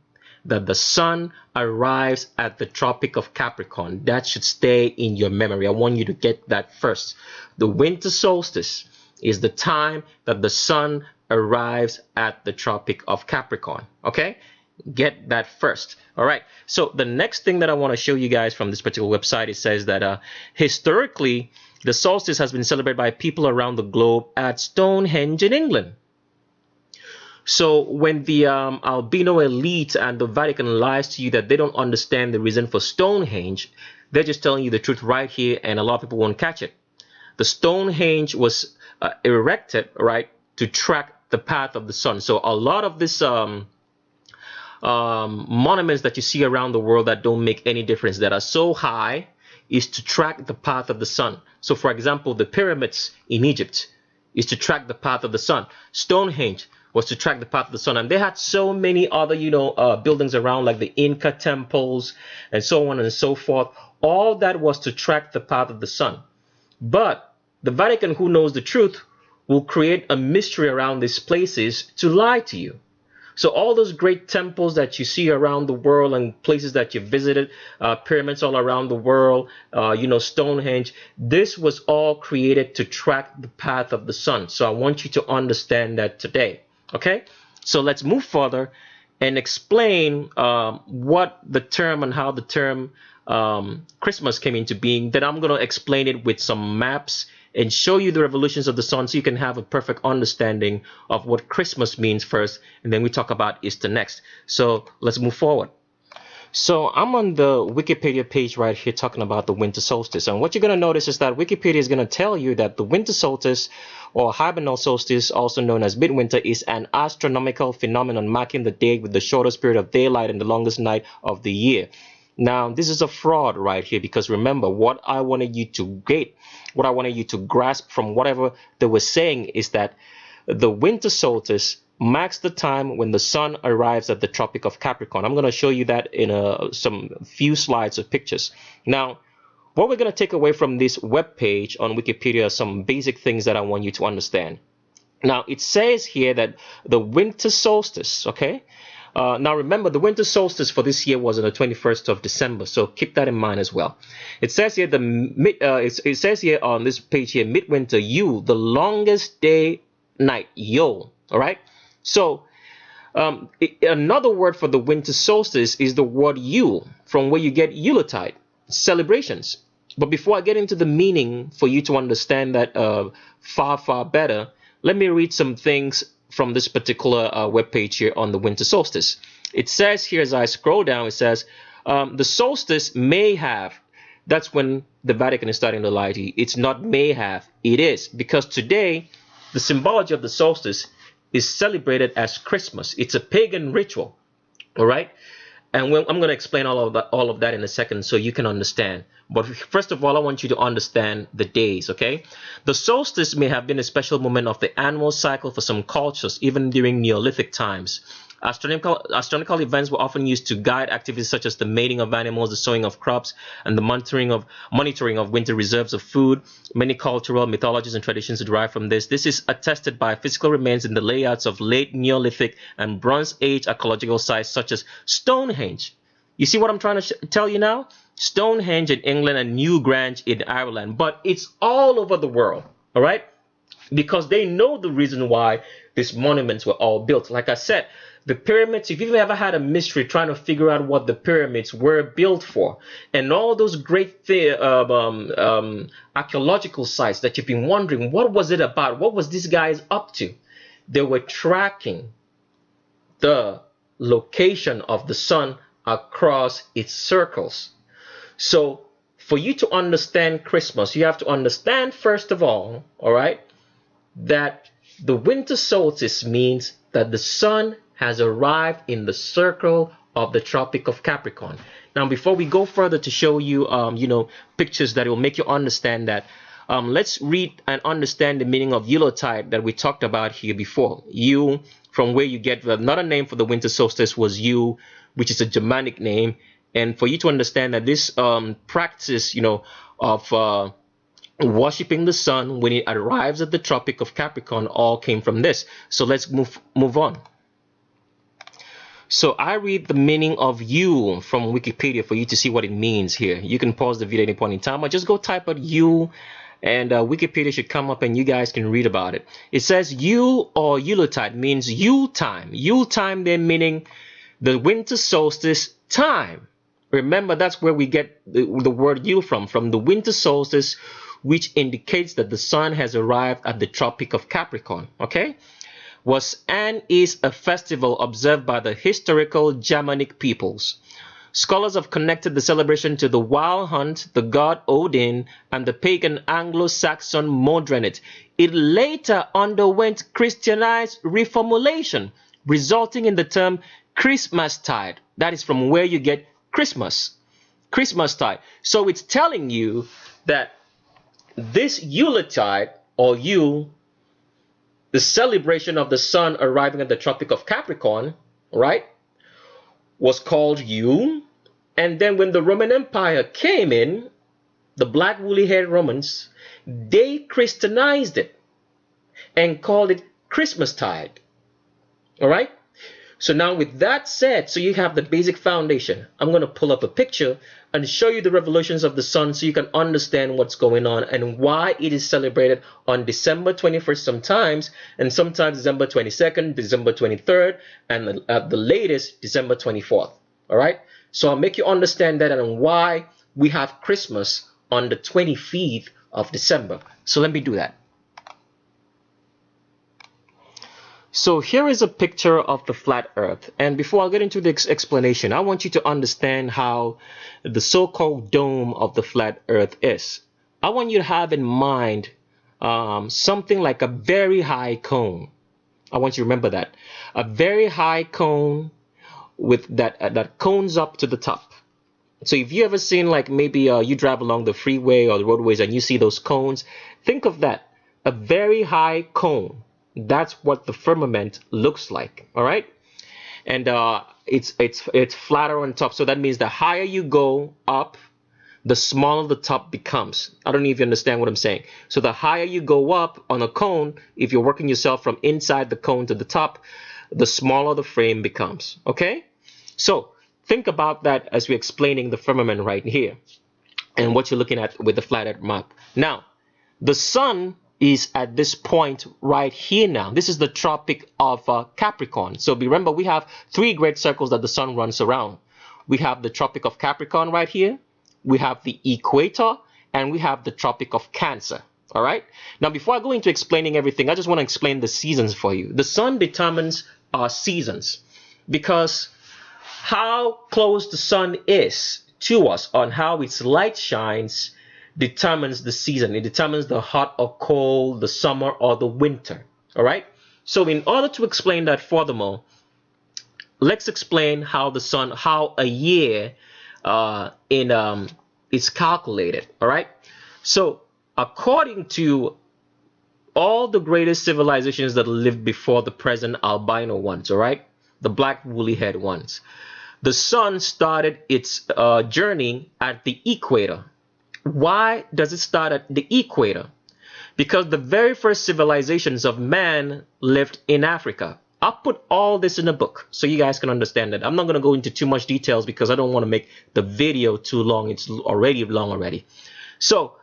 that the sun arrives at the Tropic of Capricorn. That should stay in your memory. I want you to get that first. The winter solstice is the time that the sun arrives at the Tropic of Capricorn. Okay? Get that first. All right. So the next thing that I want to show you guys from this particular website, it says that historically, the solstice has been celebrated by people around the globe at Stonehenge in England. So when the albino elite and the Vatican lies to you that they don't understand the reason for Stonehenge, they're just telling you the truth right here, and a lot of people won't catch it. The Stonehenge was erected, right, to track the path of the sun. So a lot of this monuments that you see around the world that don't make any difference, that are so high, is to track the path of the sun. So for example, the pyramids in Egypt is to track the path of the sun. Stonehenge was to track the path of the sun. And they had so many other, buildings around, like the Inca temples and so on and so forth. All that was to track the path of the sun. But the Vatican, who knows the truth, will create a mystery around these places to lie to you. So all those great temples that you see around the world and places that you visited, pyramids all around the world, Stonehenge, this was all created to track the path of the sun. So I want you to understand that today. Okay, so let's move further and explain what the term and how the term Christmas came into being. Then I'm going to explain it with some maps and show you the revolutions of the sun so you can have a perfect understanding of what Christmas means first, and then we talk about Easter next. So let's move forward. So I'm on the Wikipedia page right here talking about the winter solstice. And what you're going to notice is that Wikipedia is going to tell you that the winter solstice, or hibernal solstice, also known as midwinter, is an astronomical phenomenon marking the day with the shortest period of daylight and the longest night of the year. Now, this is a fraud right here, because remember, what I wanted you to grasp from whatever they were saying is that the winter solstice marks the time when the sun arrives at the Tropic of Capricorn. I'm going to show you that in some few slides of pictures. Now, what we're going to take away from this web page on Wikipedia are some basic things that I want you to understand. Now, it says here that the winter solstice, okay? Now, remember, the winter solstice for this year was on the 21st of December, so keep that in mind as well. It says here it says here on this page here, midwinter Yule, the longest day night, Yule. All right. So another word for the winter solstice is the word Yule, from where you get Yuletide, celebrations. But before I get into the meaning for you to understand that far better, let me read some things from this particular webpage here on the winter solstice. It says here, as I scroll down, it says the solstice may have. That's when the Vatican is starting to lie to you. It's not may have, it is, because today the symbology of the solstice is celebrated as Christmas. It's a pagan ritual. All right. And I'm going to explain all of that in a second so you can understand. But first of all, I want you to understand the days, okay? The solstice may have been a special moment of the annual cycle for some cultures, even during Neolithic times. Astronomical events were often used to guide activities such as the mating of animals, the sowing of crops, and the monitoring of winter reserves of food. Many cultural mythologies and traditions derive from this. This is attested by physical remains in the layouts of late Neolithic and Bronze Age archaeological sites such as Stonehenge. You see what I'm trying to tell you now? Stonehenge in England and Newgrange in Ireland, but it's all over the world, all right? Because they know the reason why these monuments were all built. Like I said, the pyramids, if you've ever had a mystery trying to figure out what the pyramids were built for, and all those great archaeological sites that you've been wondering, what was it about? What was these guys up to? They were tracking the location of the sun across its circles. So for you to understand Christmas, you have to understand, first of all right, that the winter solstice means that the sun has arrived in the circle of the Tropic of Capricorn. Now, before we go further to show you, pictures that will make you understand that, let's read and understand the meaning of Yuletide that we talked about here before. Yule, from where you get another name for the winter solstice was Yule, which is a Germanic name. And for you to understand that this practice, of worshipping the sun when it arrives at the Tropic of Capricorn all came from this. So let's move on. So I read the meaning of Yule from Wikipedia for you to see what it means here. You can pause the video at any point in time, or just go type out Yule, and Wikipedia should come up and you guys can read about it. It says Yule or Yuletide means Yule time. Yule time then meaning the winter solstice time. Remember, that's where we get the word Yule from the winter solstice, which indicates that the sun has arrived at the Tropic of Capricorn, okay? Was and is a festival observed by the historical Germanic peoples. Scholars have connected the celebration to the wild hunt, the god Odin, and the pagan Anglo-Saxon Modrenet. It later underwent Christianized reformulation, resulting in the term Christmastide. That is from where you get Christmas. Christmastide. So it's telling you that this Yuletide, or Yule, the celebration of the sun arriving at the Tropic of Capricorn, right, was called Yule. And then when the Roman Empire came in, the black woolly-haired Romans, they Christianized it and called it Christmastide. All right? So now with that said, so you have the basic foundation. I'm going to pull up a picture and show you the revolutions of the sun so you can understand what's going on and why it is celebrated on December 21st sometimes, and sometimes December 22nd, December 23rd, and at the latest, December 24th. All right? So I'll make you understand that and why we have Christmas on the 25th of December. So let me do that. So here is a picture of the flat earth, and before I get into the explanation, I want you to understand how the so-called dome of the flat earth is. I want you to have in mind something like a very high cone. I want you to remember that. A very high cone with that cones up to the top. So if you ever seen like maybe you drive along the freeway or the roadways and you see those cones, think of that. A very high cone. That's what the firmament looks like. All right. And it's flatter on top. So that means the higher you go up, the smaller the top becomes. I don't know if you understand what I'm saying. So the higher you go up on a cone, if you're working yourself from inside the cone to the top, the smaller the frame becomes. Okay? So think about that as we're explaining the firmament right here and what you're looking at with the flat map. Now, the sun is at this point right here now. This is the Tropic of Capricorn. So remember, we have 3 great circles that the sun runs around. We have the Tropic of Capricorn right here. We have the equator, and we have the Tropic of Cancer. All right. Now, before I go into explaining everything, I just want to explain the seasons for you. The sun determines our seasons because how close the sun is to us on how its light shines determines the season. It determines the hot or cold, the summer or the winter. All right. So in order to explain that furthermore, let's explain how the sun, how a year is calculated. All right. So according to all the greatest civilizations that lived before the present albino ones, all right, the black woolly head ones, the sun started its journey at the equator. Why does it start at the equator? Because the very first civilizations of man lived in Africa. I'll put all this in a book so you guys can understand it. I'm not going to go into too much details because I don't want to make the video too long. It's already long already. So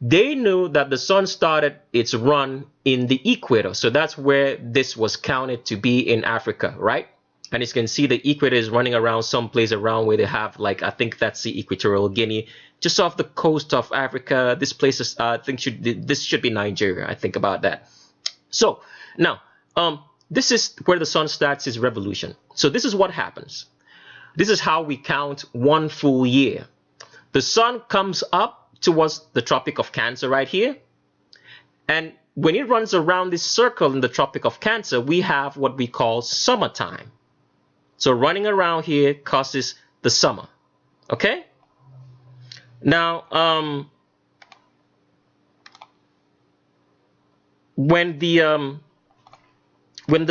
they knew that the sun started its run in the equator. So that's where this was counted to be in Africa, right? And as you can see, the equator is running around someplace around where they have, like, I think that's the Equatorial Guinea, just off the coast of Africa. This place is, I think, this should be Nigeria. I think about that. So now, this is where the sun starts its revolution. So this is what happens. This is how we count one full year. The sun comes up towards the Tropic of Cancer right here. And when it runs around this circle in the Tropic of Cancer, we have what we call summertime. So running around here causes the summer. Okay? Now, when the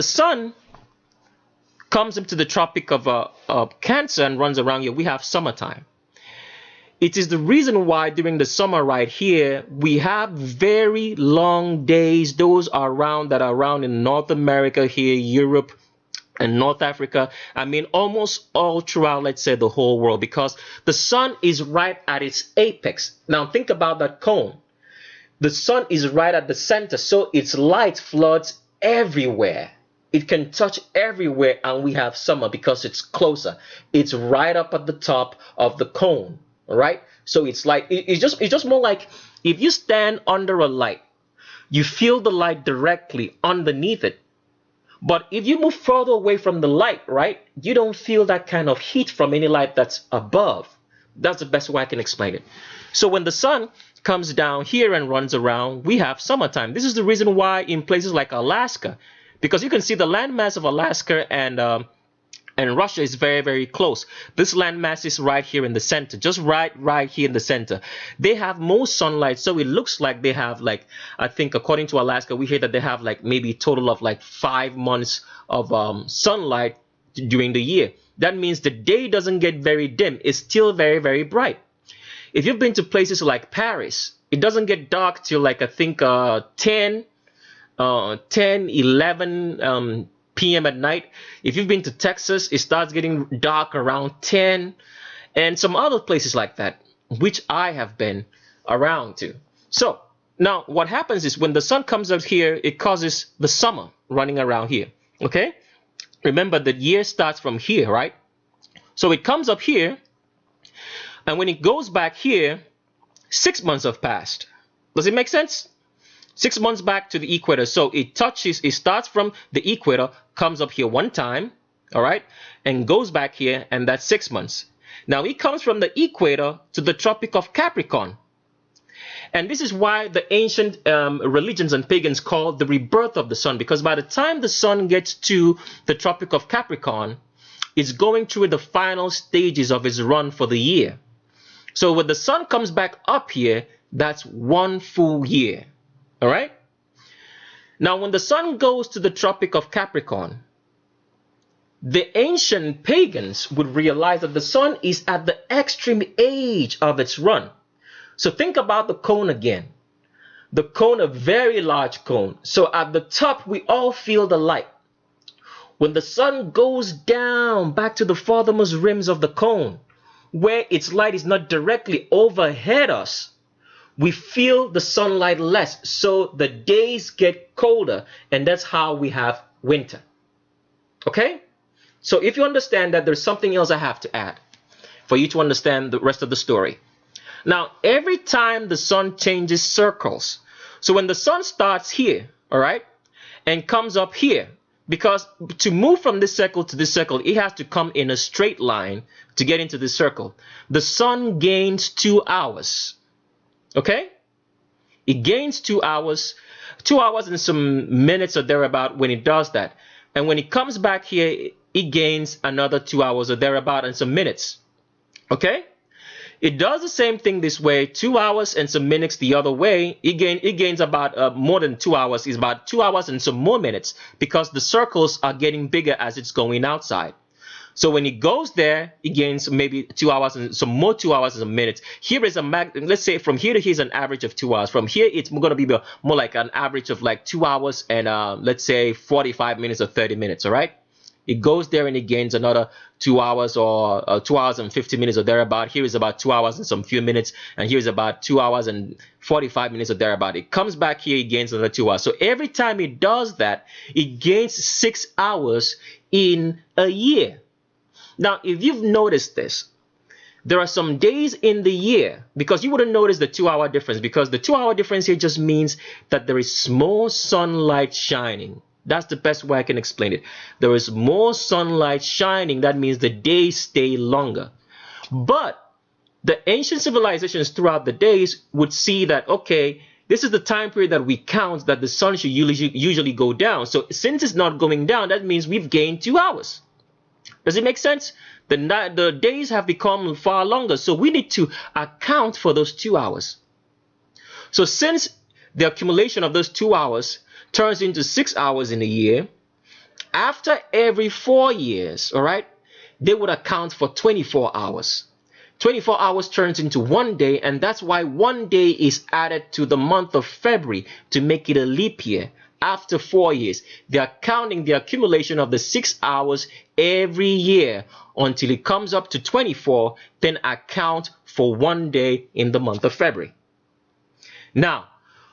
sun comes into the Tropic of Cancer and runs around here, we have summertime. It is the reason why during the summer right here, we have very long days. Those are around that are around in North America here, Europe, and North Africa. I mean, almost all throughout, let's say, the whole world, because the sun is right at its apex. Now, think about that cone. The sun is right at the center, so its light floods everywhere. It can touch everywhere, and we have summer because it's closer. It's right up at the top of the cone, all right? So it's like, it's just more like if you stand under a light, you feel the light directly underneath it. But if you move further away from the light, right, you don't feel that kind of heat from any light that's above. That's the best way I can explain it. So when the sun comes down here and runs around, we have summertime. This is the reason why in places like Alaska, because you can see the landmass of Alaska and Russia is very, very close. This landmass is right here in the center, just right here in the center. They have most sunlight, so it looks like they have, like, I think according to Alaska, we hear that they have like maybe a total of like 5 months of sunlight during the year. That means the day doesn't get very dim. It's still very, very bright. If you've been to places like Paris, it doesn't get dark till like I think 10, 11 p.m. at night. If you've been to Texas, it starts getting dark around 10, and some other places like that, which I have been around to. So now what happens is when the sun comes out here, it causes the summer running around here. Okay? Remember, the year starts from here, right? So it comes up here, and when it goes back here, 6 months have passed. Does it make sense? 6 months back to the equator. So it starts from the equator, comes up here one time, all right, and goes back here, and that's 6 months. Now it comes from the equator to the Tropic of Capricorn. And this is why the ancient religions and pagans call the rebirth of the sun, because by the time the sun gets to the Tropic of Capricorn, It's going through the final stages of its run for the year. So when the sun comes back up here, that's 1 full year. All right? Now, when the sun goes to the Tropic of Capricorn, the ancient pagans would realize that the sun is at the extreme age of its run. So think about the cone again. The cone, a very large cone. So at the top, we all feel the light. When the sun goes down back to the farthermost rims of the cone, where its light is not directly overhead us, we feel the sunlight less. So the days get colder, and that's how we have winter. Okay? So if you understand that, there's something else I have to add for you to understand the rest of the story. Now, every time the sun changes circles, so when the sun starts here, all right, and comes up here, because to move from this circle to this circle, it has to come in a straight line to get into this circle. The sun gains 2 hours. Okay? It gains 2 hours, 2 hours and some minutes or thereabout when it does that. And when it comes back here, it gains another 2 hours or thereabout and some minutes. Okay? It does the same thing this way, 2 hours and some minutes the other way. It gains about more than 2 hours. It's about 2 hours and some more minutes because the circles are getting bigger as it's going outside. So when it goes there, it gains maybe 2 hours and some more 2 hours and some minutes. Here is let's say from here to here is an average of 2 hours. From here, it's going to be more like an average of like 2 hours and let's say 45 minutes or 30 minutes, all right? It goes there and it gains another 2 hours or 2 hours and 50 minutes or thereabout. Here is about 2 hours and some few minutes. And here is about 2 hours and 45 minutes or thereabout. It comes back here, it gains another 2 hours. So every time it does that, it gains 6 hours in a year. Now, if you've noticed this, there are some days in the year, because you wouldn't notice the 2 hour difference, because the 2 hour difference here just means that there is more sunlight shining. That's the best way I can explain it. There is more sunlight shining. That means the days stay longer. But the ancient civilizations throughout the days would see that, okay, this is the time period that we count that the sun should usually go down. So since it's not going down, that means we've gained 2 hours. Does it make sense? The days have become far longer. So we need to account for those 2 hours. So since the accumulation of those 2 hours turns into 6 hours in a year, after every 4 years, all right, they would account for 24 hours. 24 hours turns into 1 day, and that's why 1 day is added to the month of February to make it a leap year. After 4 years, they are counting the accumulation of the 6 hours every year until it comes up to 24, then account for 1 day in the month of February. Now,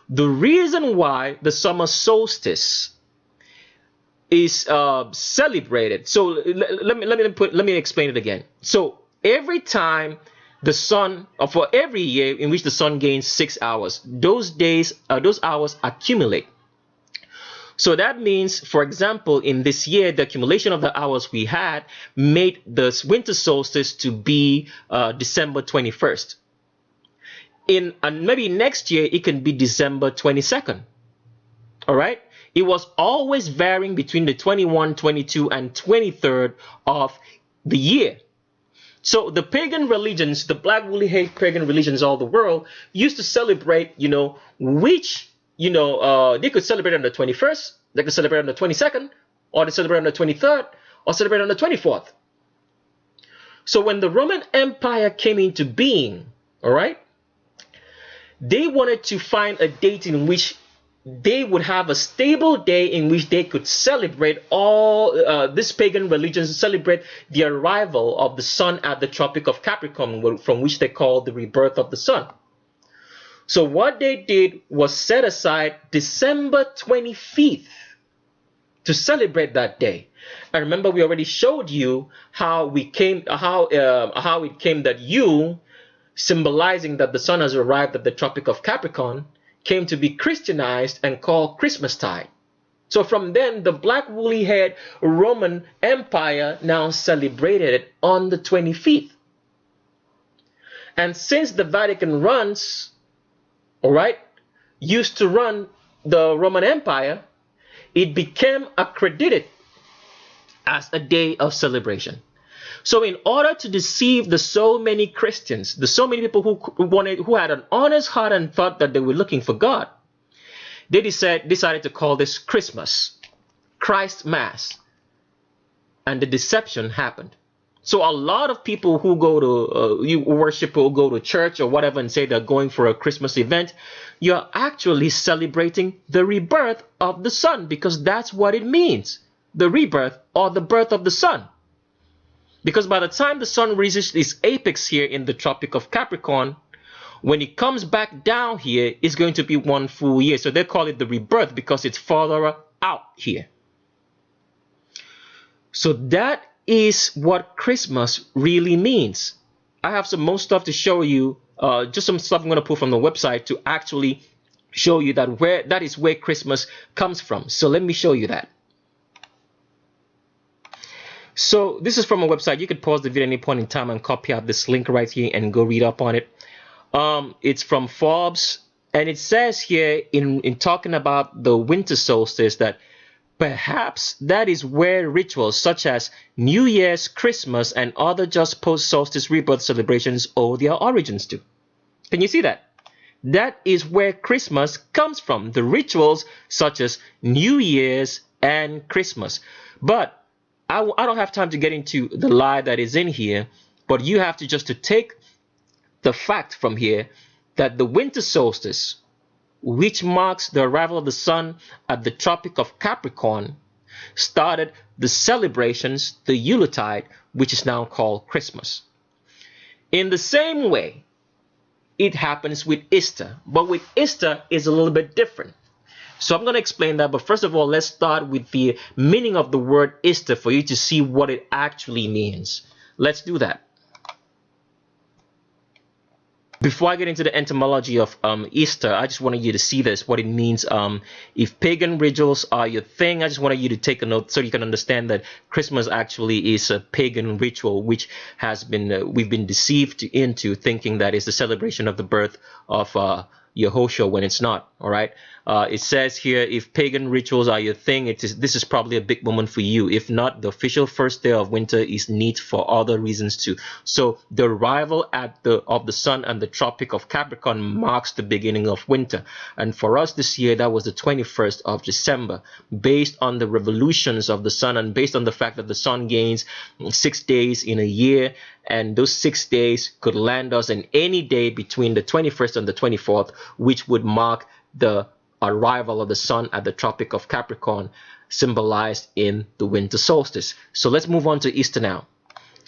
the reason why the summer solstice is celebrated. So let me explain it again. So every time the sun, or for every year in which the sun gains 6 hours, those hours accumulate. So that means, for example, in this year, the accumulation of the hours we had made the winter solstice to be December 21st. Maybe next year, it can be December 22nd. All right? It was always varying between the 21, 22, and 23rd of the year. So the pagan religions, the black woolly haired pagan religions all the world used to celebrate, they could celebrate on the 21st, they could celebrate on the 22nd, or they celebrate on the 23rd, or celebrate on the 24th. So when the Roman Empire came into being, all right, they wanted to find a date in which they would have a stable day in which they could celebrate all these pagan religions, celebrate the arrival of the sun at the Tropic of Capricorn, from which they call the rebirth of the sun. So what they did was set aside December 25th to celebrate that day. And remember, we already showed you how it came that you, symbolizing that the sun has arrived at the Tropic of Capricorn, came to be Christianized and called Christmastide. So from then, the black woolly-haired Roman Empire now celebrated it on the 25th. And since the Vatican used to run the Roman Empire, it became accredited as a day of celebration. So in order to deceive the so many Christians, the so many people who had an honest heart and thought that they were looking for God, they decided to call this Christmas, Christ Mass, and the deception happened. So a lot of people who go to you worship or go to church or whatever and say they're going for a Christmas event, you're actually celebrating the rebirth of the sun, because that's what it means, the rebirth or the birth of the sun. Because by the time the sun reaches its apex here in the Tropic of Capricorn, when it comes back down here, it's going to be 1 full year. So they call it the rebirth because it's farther out here. So that is what Christmas really means. I have some more stuff to show you, just some stuff I'm going to put from the website to actually show you that is where Christmas comes from. So let me show you that. So this is from a website. You could pause the video at any point in time and copy out this link right here and go read up on it. It's from Forbes, and it says here in talking about the winter solstice that perhaps that is where rituals such as New Year's, Christmas, and other just post-solstice rebirth celebrations owe their origins to. Can you see that? That is where Christmas comes from, the rituals such as New Year's and Christmas. But I don't have time to get into the lie that is in here, but you have to just to take the fact from here that the winter solstice, which marks the arrival of the sun at the Tropic of Capricorn, started the celebrations, the Yuletide, which is now called Christmas. In the same way, it happens with Easter, but with Easter is a little bit different. So I'm going to explain that, but first of all, let's start with the meaning of the word Easter for you to see what it actually means. Let's do that. Before I get into the etymology of Easter, I just wanted you to see this, what it means. If pagan rituals are your thing, I just wanted you to take a note so you can understand that Christmas actually is a pagan ritual, which has been we've been deceived into thinking that it's the celebration of the birth of Yehoshua when it's not. All right. It says here, if pagan rituals are your thing, this is probably a big moment for you. If not, the official first day of winter is neat for other reasons too. So the arrival of the sun and the Tropic of Capricorn marks the beginning of winter. And for us this year, that was the 21st of December, based on the revolutions of the sun and based on the fact that the sun gains 6 days in a year. And those 6 days could land us in any day between the 21st and the 24th, which would mark the arrival of the sun at the Tropic of Capricorn, symbolized in the winter solstice. So let's move on to Easter now.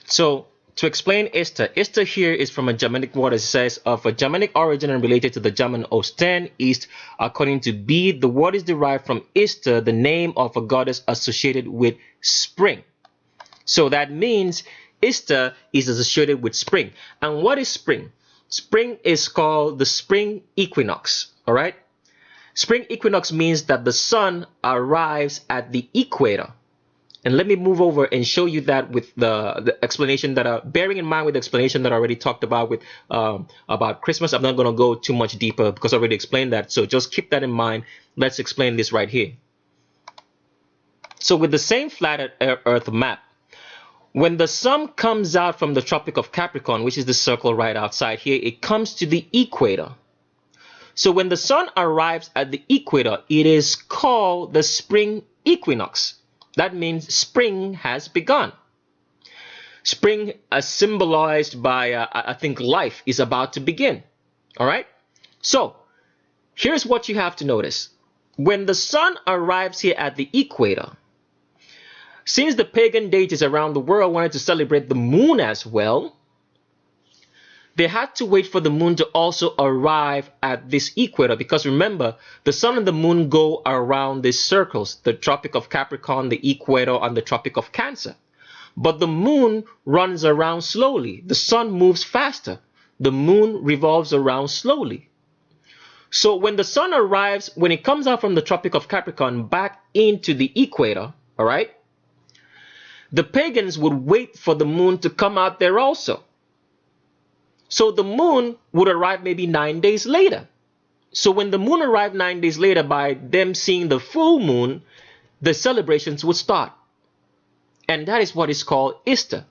So to explain Easter, Easter here is from a Germanic word. It says of a Germanic origin and related to the German Ostern, East. According to Bede, the word is derived from Easter, the name of a goddess associated with spring. So that means Easter is associated with spring. And what is spring? Spring is called the spring equinox. All right. Spring equinox means that the sun arrives at the equator. And let me move over and show you that with the explanation that bearing in mind with the explanation that I already talked about with about Christmas. I'm not going to go too much deeper because I already explained that. So just keep that in mind. Let's explain this right here. So with the same flat Earth map, when the sun comes out from the Tropic of Capricorn, which is the circle right outside here, it comes to the equator. So when the sun arrives at the equator, it is called the spring equinox. That means spring has begun. Spring, as symbolized by, I think, life is about to begin. All right? So here's what you have to notice. When the sun arrives here at the equator, since the pagan deities around the world wanted to celebrate the moon as well, they had to wait for the moon to also arrive at this equator, because remember, the sun and the moon go around these circles, the Tropic of Capricorn, the equator, and the Tropic of Cancer. But the moon runs around slowly. The sun moves faster. The moon revolves around slowly. So when the sun arrives, when it comes out from the Tropic of Capricorn back into the equator, all right, the pagans would wait for the moon to come out there also. So the moon would arrive maybe 9 days later. So when the moon arrived 9 days later, by them seeing the full moon, the celebrations would start. And that is what is called Easter.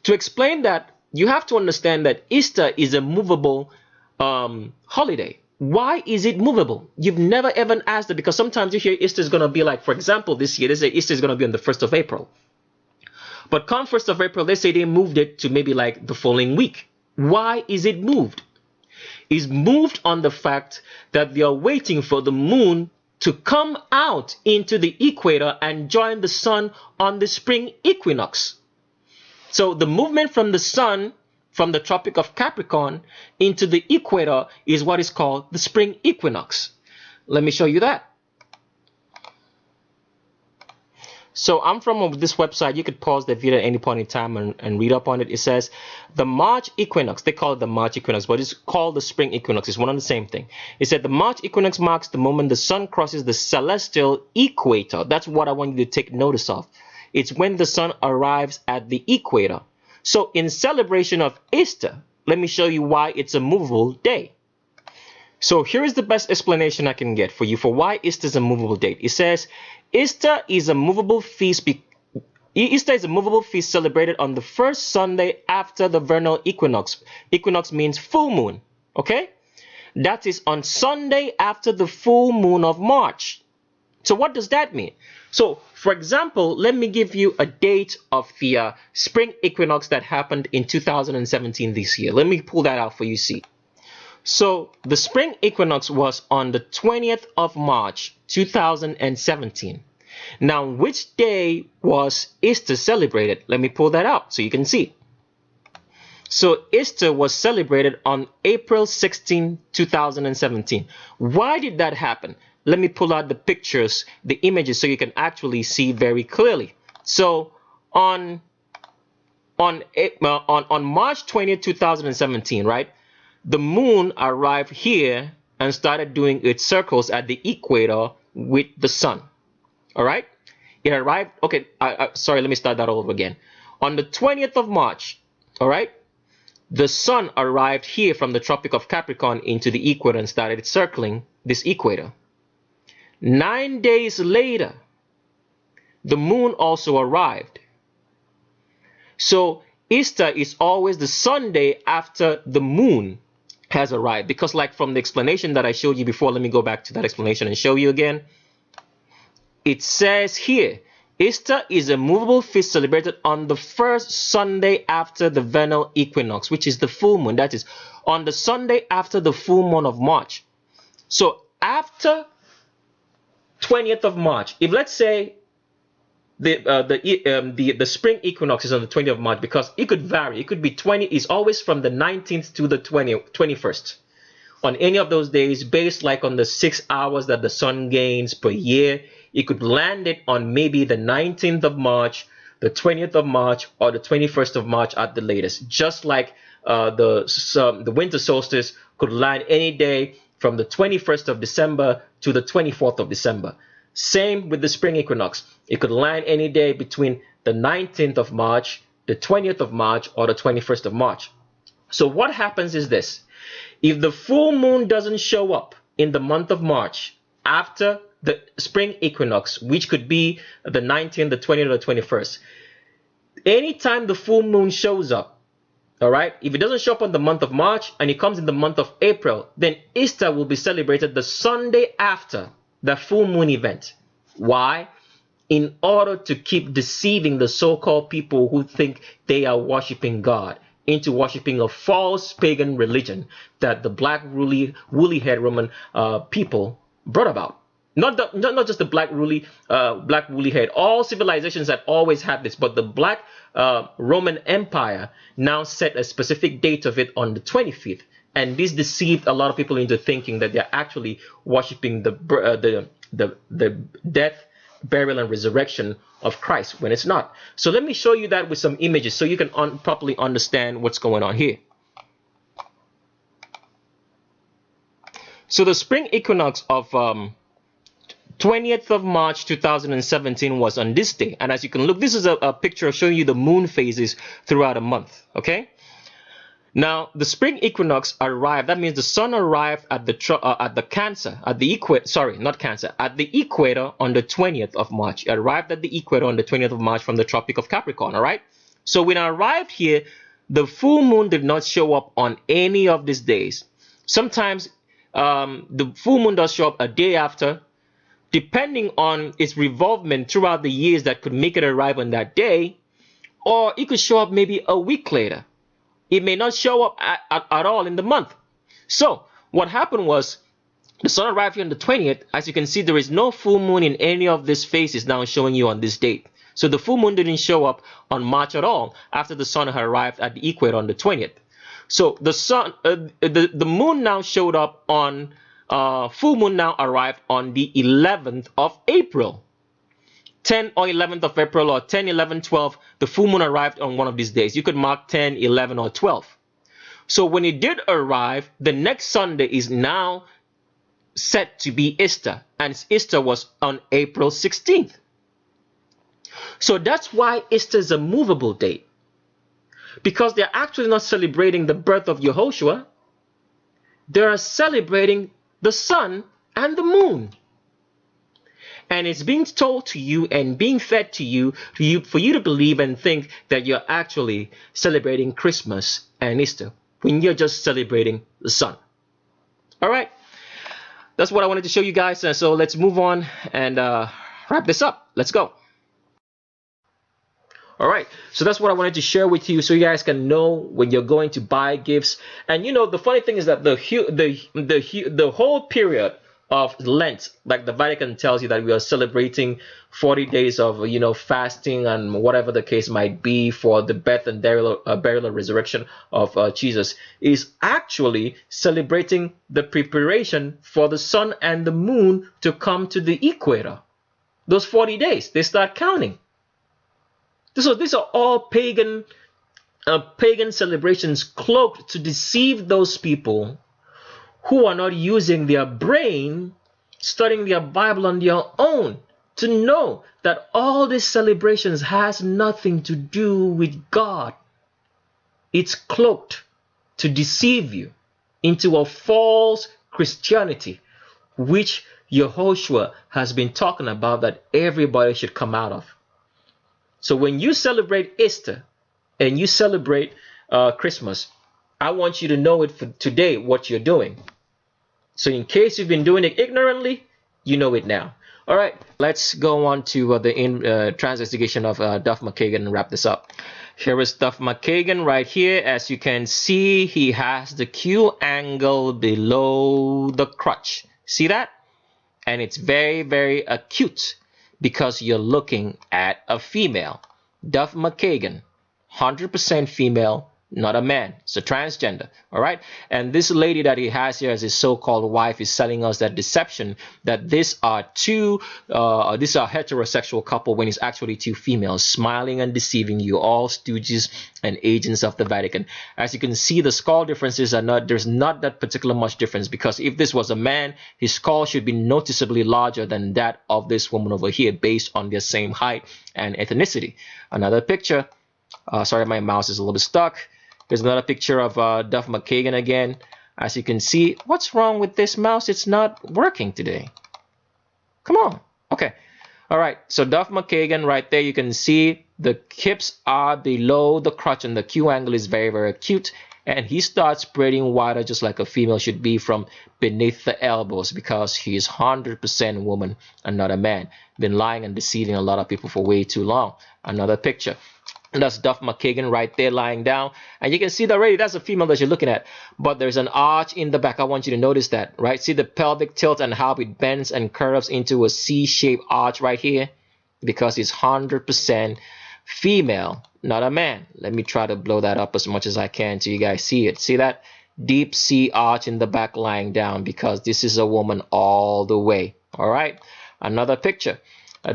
To explain that, you have to understand that Easter is a movable holiday. Why is it movable? You've never ever asked it, because sometimes you hear Easter is going to be like, for example, this year, they say Easter is going to be on the 1st of April. But come 1st of April, they say they moved it to maybe like the following week. Why is it moved? It's moved on the fact that they are waiting for the moon to come out into the equator and join the sun on the spring equinox. So the movement from the sun from the Tropic of Capricorn into the equator is what is called the spring equinox. Let me show you that. So I'm from this website. You could pause the video at any point in time and read up on it. It says the March equinox. They call it the March equinox, but it's called the spring equinox. It's one and the same thing. It said the March equinox marks the moment the sun crosses the celestial equator. That's what I want you to take notice of. It's when the sun arrives at the equator. So in celebration of Easter, let me show you why it's a movable day. So here is the best explanation I can get for you for why Easter is a movable date. It says Easter is a movable feast. Easter is a movable feast celebrated on the first Sunday after the vernal equinox. Equinox means full moon. Okay, that is on Sunday after the full moon of March. So what does that mean? So, for example, let me give you a date of the spring equinox that happened in 2017 this year. Let me pull that out for you, see. So, the spring equinox was on the 20th of March, 2017. Now, which day was Easter celebrated? Let me pull that out so you can see. So, Easter was celebrated on April 16, 2017. Why did that happen? Let me pull out the pictures, the images, so you can actually see very clearly. So on March 20th, 2017, right, the moon arrived here and started doing its circles at the equator with the sun. All right, it arrived. Okay, sorry, let me start that all over again. On the 20th of March, all right, the sun arrived here from the Tropic of Capricorn into the equator and started circling this equator. 9 days later, the moon also arrived. So Easter is always the Sunday after the moon has arrived, because like from the explanation that I showed you before, let me go back to that explanation and show you again. It says here, Easter is a movable feast celebrated on the first Sunday after the vernal equinox, which is the full moon. That is on the Sunday after the full moon of March. So after 20th of March, if let's say the spring equinox is on the 20th of March, because it could vary. It could be 20. It's always from the 19th to the 21st. On any of those days, based like on the 6 hours that the sun gains per year, it could land it on maybe the 19th of March, the 20th of March, or the 21st of March at the latest. Just like the winter solstice could land any day from the 21st of December to the 24th of December. Same with the spring equinox. It could land any day between the 19th of March, the 20th of March, or the 21st of March. So what happens is this. If the full moon doesn't show up in the month of March after the spring equinox, which could be the 19th, the 20th, or the 21st, anytime the full moon shows up, all right, if it doesn't show up on the month of March and it comes in the month of April, then Easter will be celebrated the Sunday after the full moon event. Why? In order to keep deceiving the so-called people who think they are worshiping God into worshiping a false pagan religion that the black woolly-haired Roman people brought about. Not just the black woolly-haired. All civilizations had always had this, but the black Roman Empire now set a specific date of it on the 25th, and this deceived a lot of people into thinking that they're actually worshiping the death, burial, and resurrection of Christ, when it's not. So let me show you that with some images so you can properly understand what's going on here. So the spring equinox of 20th of March 2017 was on this day, and as you can look, this is a picture showing you the moon phases throughout a month. Okay, now the spring equinox arrived. That means the sun arrived at the equator on the 20th of March. It arrived at the equator on the 20th of March from the Tropic of Capricorn. All right, So when I arrived here, the full moon did not show up on any of these days. Sometimes the full moon does show up a day after, depending on its revolvement throughout the years that could make it arrive on that day, or it could show up maybe a week later. It may not show up at all in the month. So what happened was, the sun arrived here on the 20th. As you can see, there is no full moon in any of these phases now showing you on this date. So the full moon didn't show up on March at all after the sun had arrived at the equator on the 20th. So the moon now showed up on, full moon now arrived on the 11th of April. 10 or 11th of April, or 10, 11, 12, the full moon arrived on one of these days. You could mark 10, 11, or 12. So when it did arrive, the next Sunday is now set to be Easter, and Easter was on April 16th. So that's why Easter is a movable date, because they're actually not celebrating the birth of Yehoshua. They are celebrating the sun and the moon. And it's being told to you and being fed to you for you to believe and think that you're actually celebrating Christmas and Easter when you're just celebrating the sun. All right. That's what I wanted to show you guys. So let's move on and wrap this up. Let's go. All right, so that's what I wanted to share with you, so you guys can know when you're going to buy gifts. And you know, the funny thing is that the whole period of Lent, like the Vatican tells you that we are celebrating 40 days of, you know, fasting and whatever the case might be for the death and burial and resurrection of Jesus, is actually celebrating the preparation for the sun and the moon to come to the equator. Those 40 days, they start counting. So these are all pagan celebrations cloaked to deceive those people who are not using their brain, studying their Bible on their own, to know that all these celebrations has nothing to do with God. It's cloaked to deceive you into a false Christianity, which Yehoshua has been talking about that everybody should come out of. So when you celebrate Easter and you celebrate Christmas, I want you to know it for today what you're doing. So in case you've been doing it ignorantly, you know it now. All right, let's go on to the transvestigation of Duff McKagan and wrap this up. Here is Duff McKagan right here. As you can see, he has the Q angle below the crotch. See that? And it's very, very acute, because you're looking at a female. Duff McKagan, 100% female, not a man. It's a transgender, all right? And this lady that he has here as his so-called wife is selling us that deception that these are heterosexual couple when it's actually two females, smiling and deceiving you, all stooges and agents of the Vatican. As you can see, the skull differences are there's not that particular much difference, because if this was a man, his skull should be noticeably larger than that of this woman over here based on their same height and ethnicity. Another picture. Sorry, my mouse is a little bit stuck. Here's another picture of Duff McKagan again. As you can see, what's wrong with this mouse? It's not working today. Come on. Okay. All right. So Duff McKagan right there, you can see the hips are below the crotch and the Q angle is very, very acute. And he starts spreading wider just like a female should be from beneath the elbows, because he is 100% woman and not a man. Been lying and deceiving a lot of people for way too long. Another picture. And that's Duff McKagan right there lying down. And you can see that already, that's a female that you're looking at. But there's an arch in the back. I want you to notice that, right? See the pelvic tilt and how it bends and curves into a C-shaped arch right here? Because it's 100% female, not a man. Let me try to blow that up as much as I can so you guys see it. See that? Deep C arch in the back lying down, because this is a woman all the way. All right? Another picture.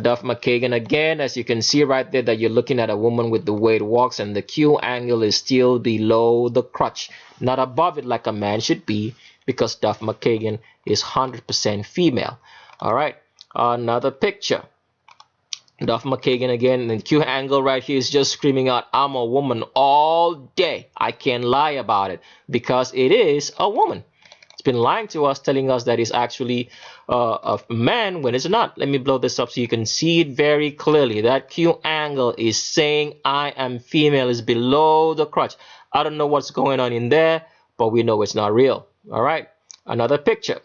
Duff McKagan again, as you can see right there, that you're looking at a woman with the way it walks, and the Q angle is still below the crotch, not above it like a man should be, because Duff McKagan is 100% female. All right, another picture. Duff McKagan again, and the Q angle right here is just screaming out, I'm a woman all day. I can't lie about it, because it is a woman. It's been lying to us, telling us that it's actually a man when it's not. Let me blow this up so you can see it very clearly. That Q angle is saying I am female, is below the crotch. I don't know what's going on in there, but we know it's not real. All right, another picture.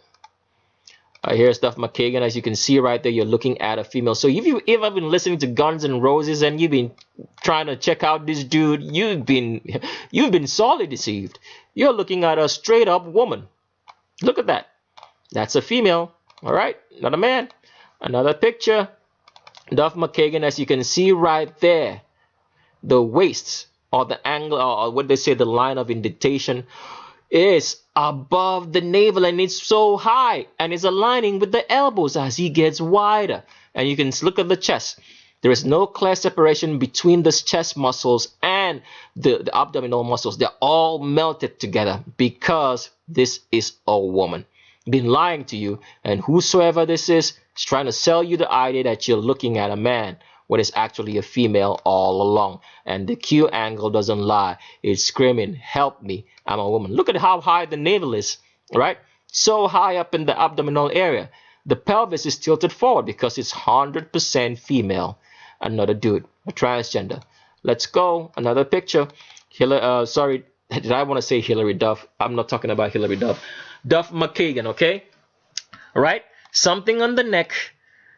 Here's Duff McKagan. As you can see right there, you're looking at a female. So if you've ever been listening to Guns N' Roses and you've been trying to check out this dude, you've been sorely deceived. You're looking at a straight up woman. Look at that. That's a female. All right, not a man. Another picture. Duff McKagan, as you can see right there, the waist or the angle or what they say, the line of indentation is above the navel, and it's so high, and it's aligning with the elbows as he gets wider. And you can look at the chest. There is no clear separation between the chest muscles and the abdominal muscles. They're all melted together because this is a woman. Been lying to you, and whosoever this is trying to sell you the idea that you're looking at a man when it's actually a female all along. And the Q angle doesn't lie. It's screaming, help me, I'm a woman. Look at how high the navel is, right? So high up in the abdominal area. The pelvis is tilted forward because it's 100% female. Another dude, a transgender. Let's go. Another picture. Sorry, did I want to say Hillary Duff? I'm not talking about Hillary Duff. Duff McKagan, okay? All right? Something on the neck.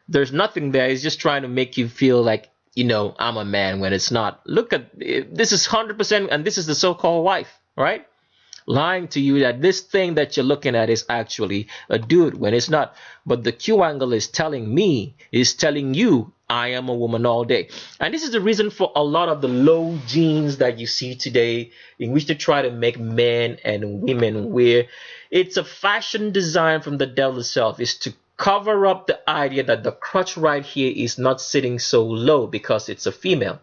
There's nothing there. He's just trying to make you feel like, you know, I'm a man when it's not. Look at this is 100%, and this is the so-called wife, right? Lying to you that this thing that you're looking at is actually a dude when it's not. But the Q angle is telling you I am a woman all day. And this is the reason for a lot of the low jeans that you see today, in which they try to make men and women wear. It's a fashion design from the devil itself. Is to cover up the idea that the crotch right here is not sitting so low because it's a female.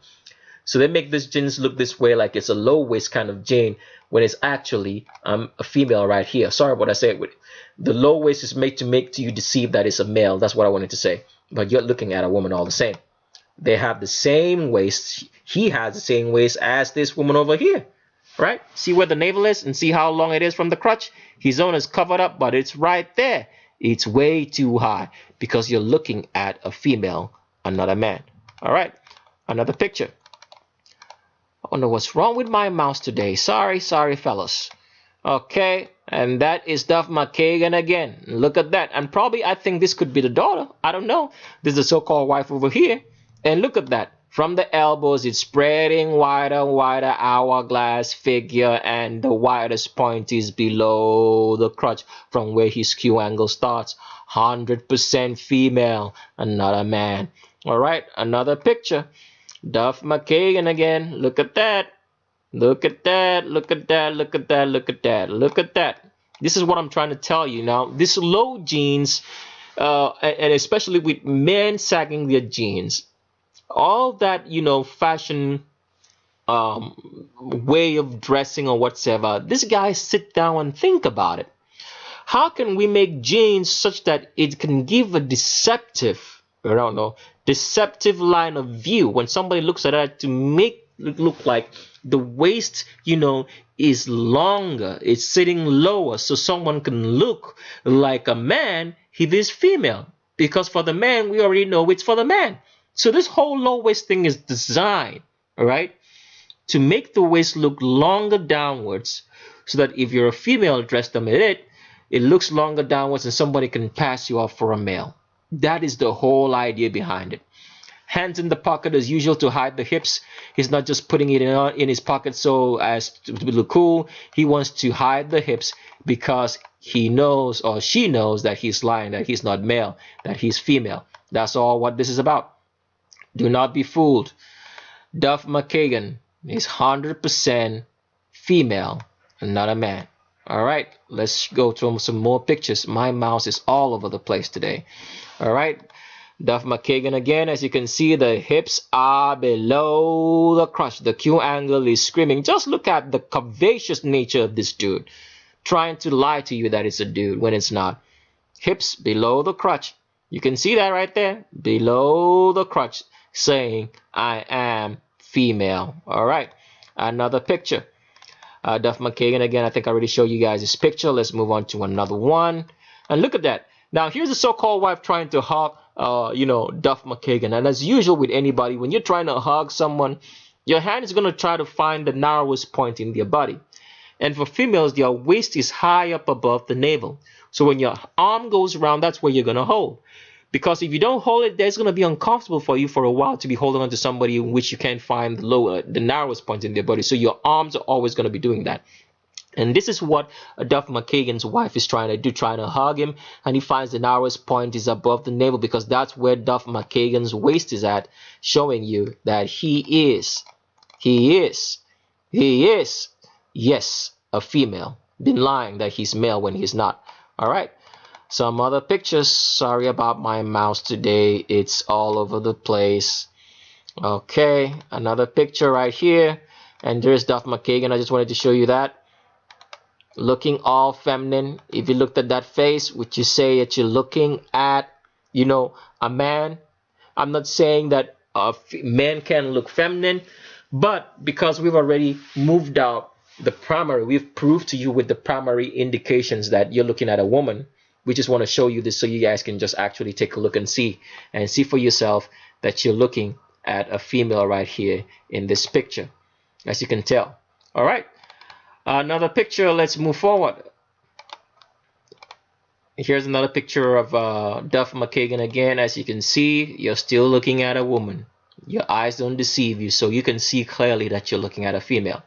So they make this jeans look this way, like it's a low waist kind of jean, when it's actually a female right here. Sorry what I said. The low waist is made to make you deceive that it's a male. That's what I wanted to say. But you're looking at a woman all the same. They have the same waist. He has the same waist as this woman over here, right? See where the navel is and see how long it is from the crotch? His own is covered up, but it's right there. It's way too high because you're looking at a female, another man. All right, another picture. I wonder what's wrong with my mouse today. Sorry, fellas. Okay, and that is Duff McKagan again. Look at that. And probably I think this could be the daughter. I don't know. This is the so-called wife over here. And look at that. From the elbows, it's spreading wider, hourglass figure, and the widest point is below the crotch from where his Q angle starts. 100% female, another man. All right, another picture. Duff McKagan again. Look at that. Look at that. Look at that. Look at that. Look at that. Look at that. This is what I'm trying to tell you now. This low jeans, and especially with men sagging their jeans, all that, you know, fashion way of dressing or whatsoever, this guy sit down and think about it. How can we make jeans such that it can give a deceptive, I don't know, deceptive line of view when somebody looks at it, to make it look like the waist, you know, is longer, it's sitting lower, so someone can look like a man if he's female. Because for the man, we already know it's for the man. So this whole low waist thing is designed, all right, to make the waist look longer downwards, so that if you're a female dressed up in it, it looks longer downwards and somebody can pass you off for a male. That is the whole idea behind it. Hands in the pocket as usual to hide the hips. He's not just putting it in his pocket so as to look cool. He wants to hide the hips because he knows, or she knows, that he's lying, that he's not male, that he's female. That's all what this is about. Do not be fooled. Duff McKagan is 100% female and not a man. All right, let's go through some more pictures. My mouse is all over the place today. All right, Duff McKagan again. As you can see, the hips are below the crotch. The Q angle is screaming. Just look at the curvaceous nature of this dude, trying to lie to you that it's a dude when it's not. Hips below the crotch. You can see that right there, below the crotch, saying I am female. All right, another picture. Duff McKagan again. I think I already showed you guys this picture. Let's move on to another one. And look at that. Now here's the so-called wife trying to hug, Duff McKagan. And as usual with anybody, when you're trying to hug someone, your hand is going to try to find the narrowest point in their body. And for females, their waist is high up above the navel. So when your arm goes around, that's where you're going to hold. Because if you don't hold it, that's going to be uncomfortable for you for a while to be holding on to somebody in which you can't find the narrowest point in their body. So your arms are always going to be doing that. And this is what Duff McKagan's wife is trying to do, trying to hug him. And he finds the narrowest point is above the navel because that's where Duff McKagan's waist is at, showing you that he is, yes, a female. Been lying that he's male when he's not. All right. Some other pictures. Sorry about my mouse today. It's all over the place. Okay. Another picture right here. And there's Duff McKagan. I just wanted to show you that. Looking all feminine. If you looked at that face, would you say that you're looking at, a man? I'm not saying that men can look feminine, but because we've already moved out the primary, we've proved to you with the primary indications that you're looking at a woman. We just want to show you this so you guys can just actually take a look and see for yourself that you're looking at a female right here in this picture, as you can tell. All right. Another picture. Let's move forward. Here's another picture of Duff McKagan again. As you can see, you're still looking at a woman. Your eyes don't deceive you, so you can see clearly that you're looking at a female.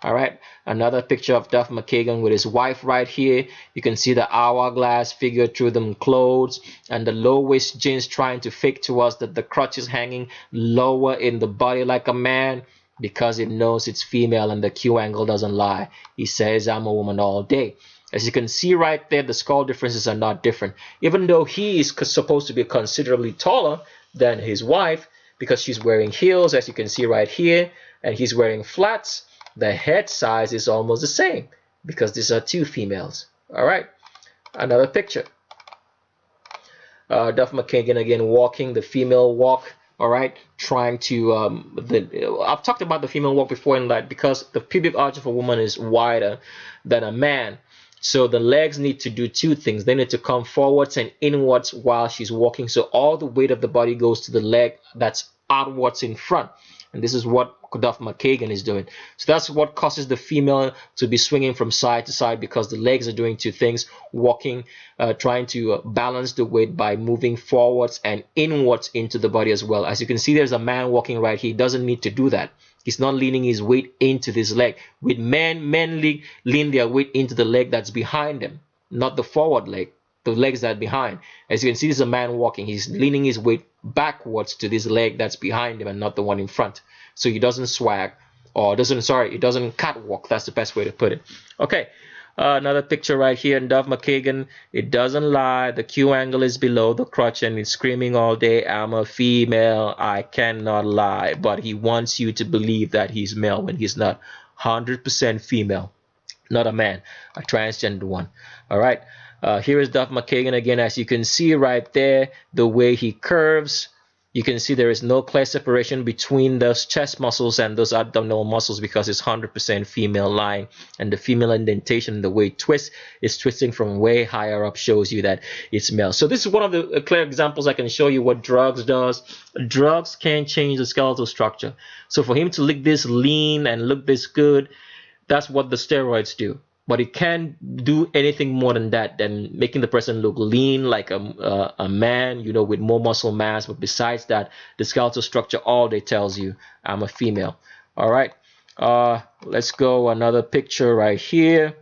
All right, another picture of Duff McKagan with his wife right here. You can see the hourglass figure through them clothes and the low waist jeans trying to fake to us that the crotch is hanging lower in the body like a man because it knows it's female and the Q angle doesn't lie. He says, I'm a woman all day. As you can see right there, the skull differences are not different. Even though he is supposed to be considerably taller than his wife because she's wearing heels, as you can see right here, and he's wearing flats. The head size is almost the same because these are two females. All right, another picture. Duff McKagan again walking the female walk. All right, trying to I've talked about the female walk before in that because the pubic arch of a woman is wider than a man. So the legs need to do two things. They need to come forwards and inwards while she's walking. So all the weight of the body goes to the leg that's outwards in front. And this is what Duff McKagan is doing. So that's what causes the female to be swinging from side to side because the legs are doing two things, walking, trying to balance the weight by moving forwards and inwards into the body as well. As you can see, there's a man walking right here. He doesn't need to do that. He's not leaning his weight into this leg. With men lean their weight into the leg that's behind them, not the forward leg. The legs that are behind. As you can see, this is a man walking. He's leaning his weight backwards to this leg that's behind him and not the one in front. So he doesn't swag or it doesn't catwalk. That's the best way to put it. Okay. Another picture right here in Duff McKagan. It doesn't lie. The Q angle is below the crotch and it's screaming all day, I'm a female. I cannot lie. But he wants you to believe that he's male when he's not. 100% female. Not a man. A transgender one. All right. Here is Duff McKagan again. As you can see right there, the way he curves, you can see there is no clear separation between those chest muscles and those abdominal muscles because it's 100% female line. And the female indentation, the way it twists, is twisting from way higher up, shows you that it's male. So this is one of the clear examples I can show you what drugs does. Drugs can change the skeletal structure. So for him to look this lean and look this good, that's what the steroids do. But it can't do anything more than that, than making the person look lean like a man, with more muscle mass. But besides that, the skeletal structure all day tells you I'm a female. All right. Let's go another picture right here.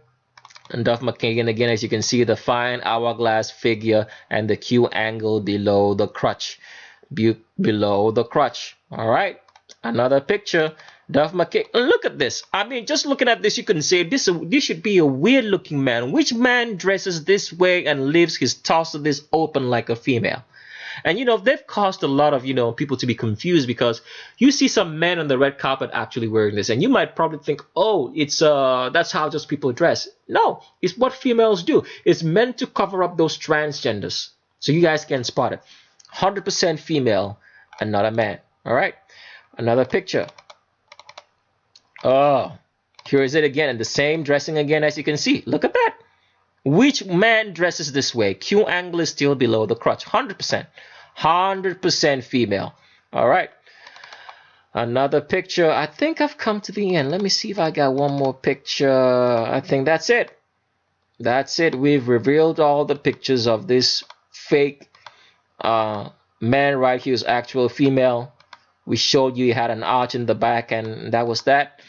And Duff McKagan again, as you can see, the fine hourglass figure and the Q angle below the crotch. Below the crotch. All right. Another picture. Duff McKagan. Look at this. I mean, just looking at this, you can say this should be a weird looking man. Which man dresses this way and leaves his torso this open like a female? And they've caused a lot of people to be confused because you see some men on the red carpet actually wearing this, and you might probably think, oh, it's that's how just people dress. No, it's what females do. It's meant to cover up those transgenders, so you guys can spot it. 100% female and not a man. All right. Another picture. Oh, Here is it again, and the same dressing again, as you can see. Look at that. Which man dresses this way? Q angle is still below the crotch. 100%. 100% female. All right. Another picture. I think I've come to the end. Let me see if I got one more picture. I think that's it. That's it. We've revealed all the pictures of this fake man right here is actual female. We showed you he had an arch in the back, and that was that.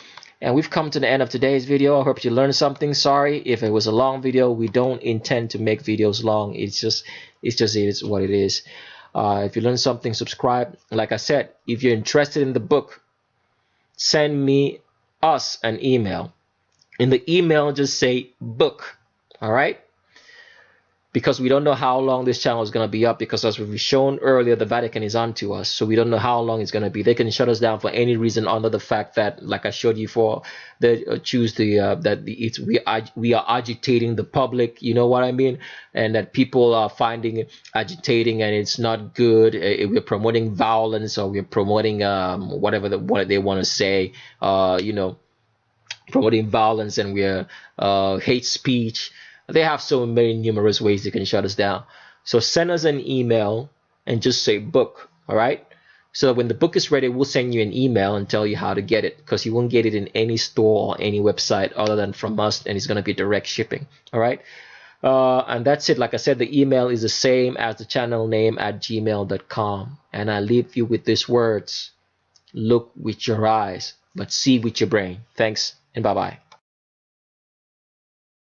And we've come to the end of today's video. I hope you learned something. Sorry if it was a long video. We don't intend to make videos long. It's what it is. If you learned something, subscribe. Like I said, if you're interested in the book, send us an email. In the email, just say book. All right? Because we don't know how long this channel is going to be up, because as we've shown earlier, the Vatican is onto us, so we don't know how long it's going to be. They can shut us down for any reason under the fact that, like I showed you for, they choose the we are agitating the public, you know what I mean, and that people are finding it agitating and it's not good. We're promoting violence, or we're promoting whatever what they want to say, you know, promoting violence, and we're hate speech. They have so many numerous ways they can shut us down. So send us an email and just say book, all right? So when the book is ready, we'll send you an email and tell you how to get it, because you won't get it in any store or any website other than from us, and it's going to be direct shipping, all right? And that's it. Like I said, the email is the same as the channel name at gmail.com. And I leave you with these words: look with your eyes, but see with your brain. Thanks, and bye-bye.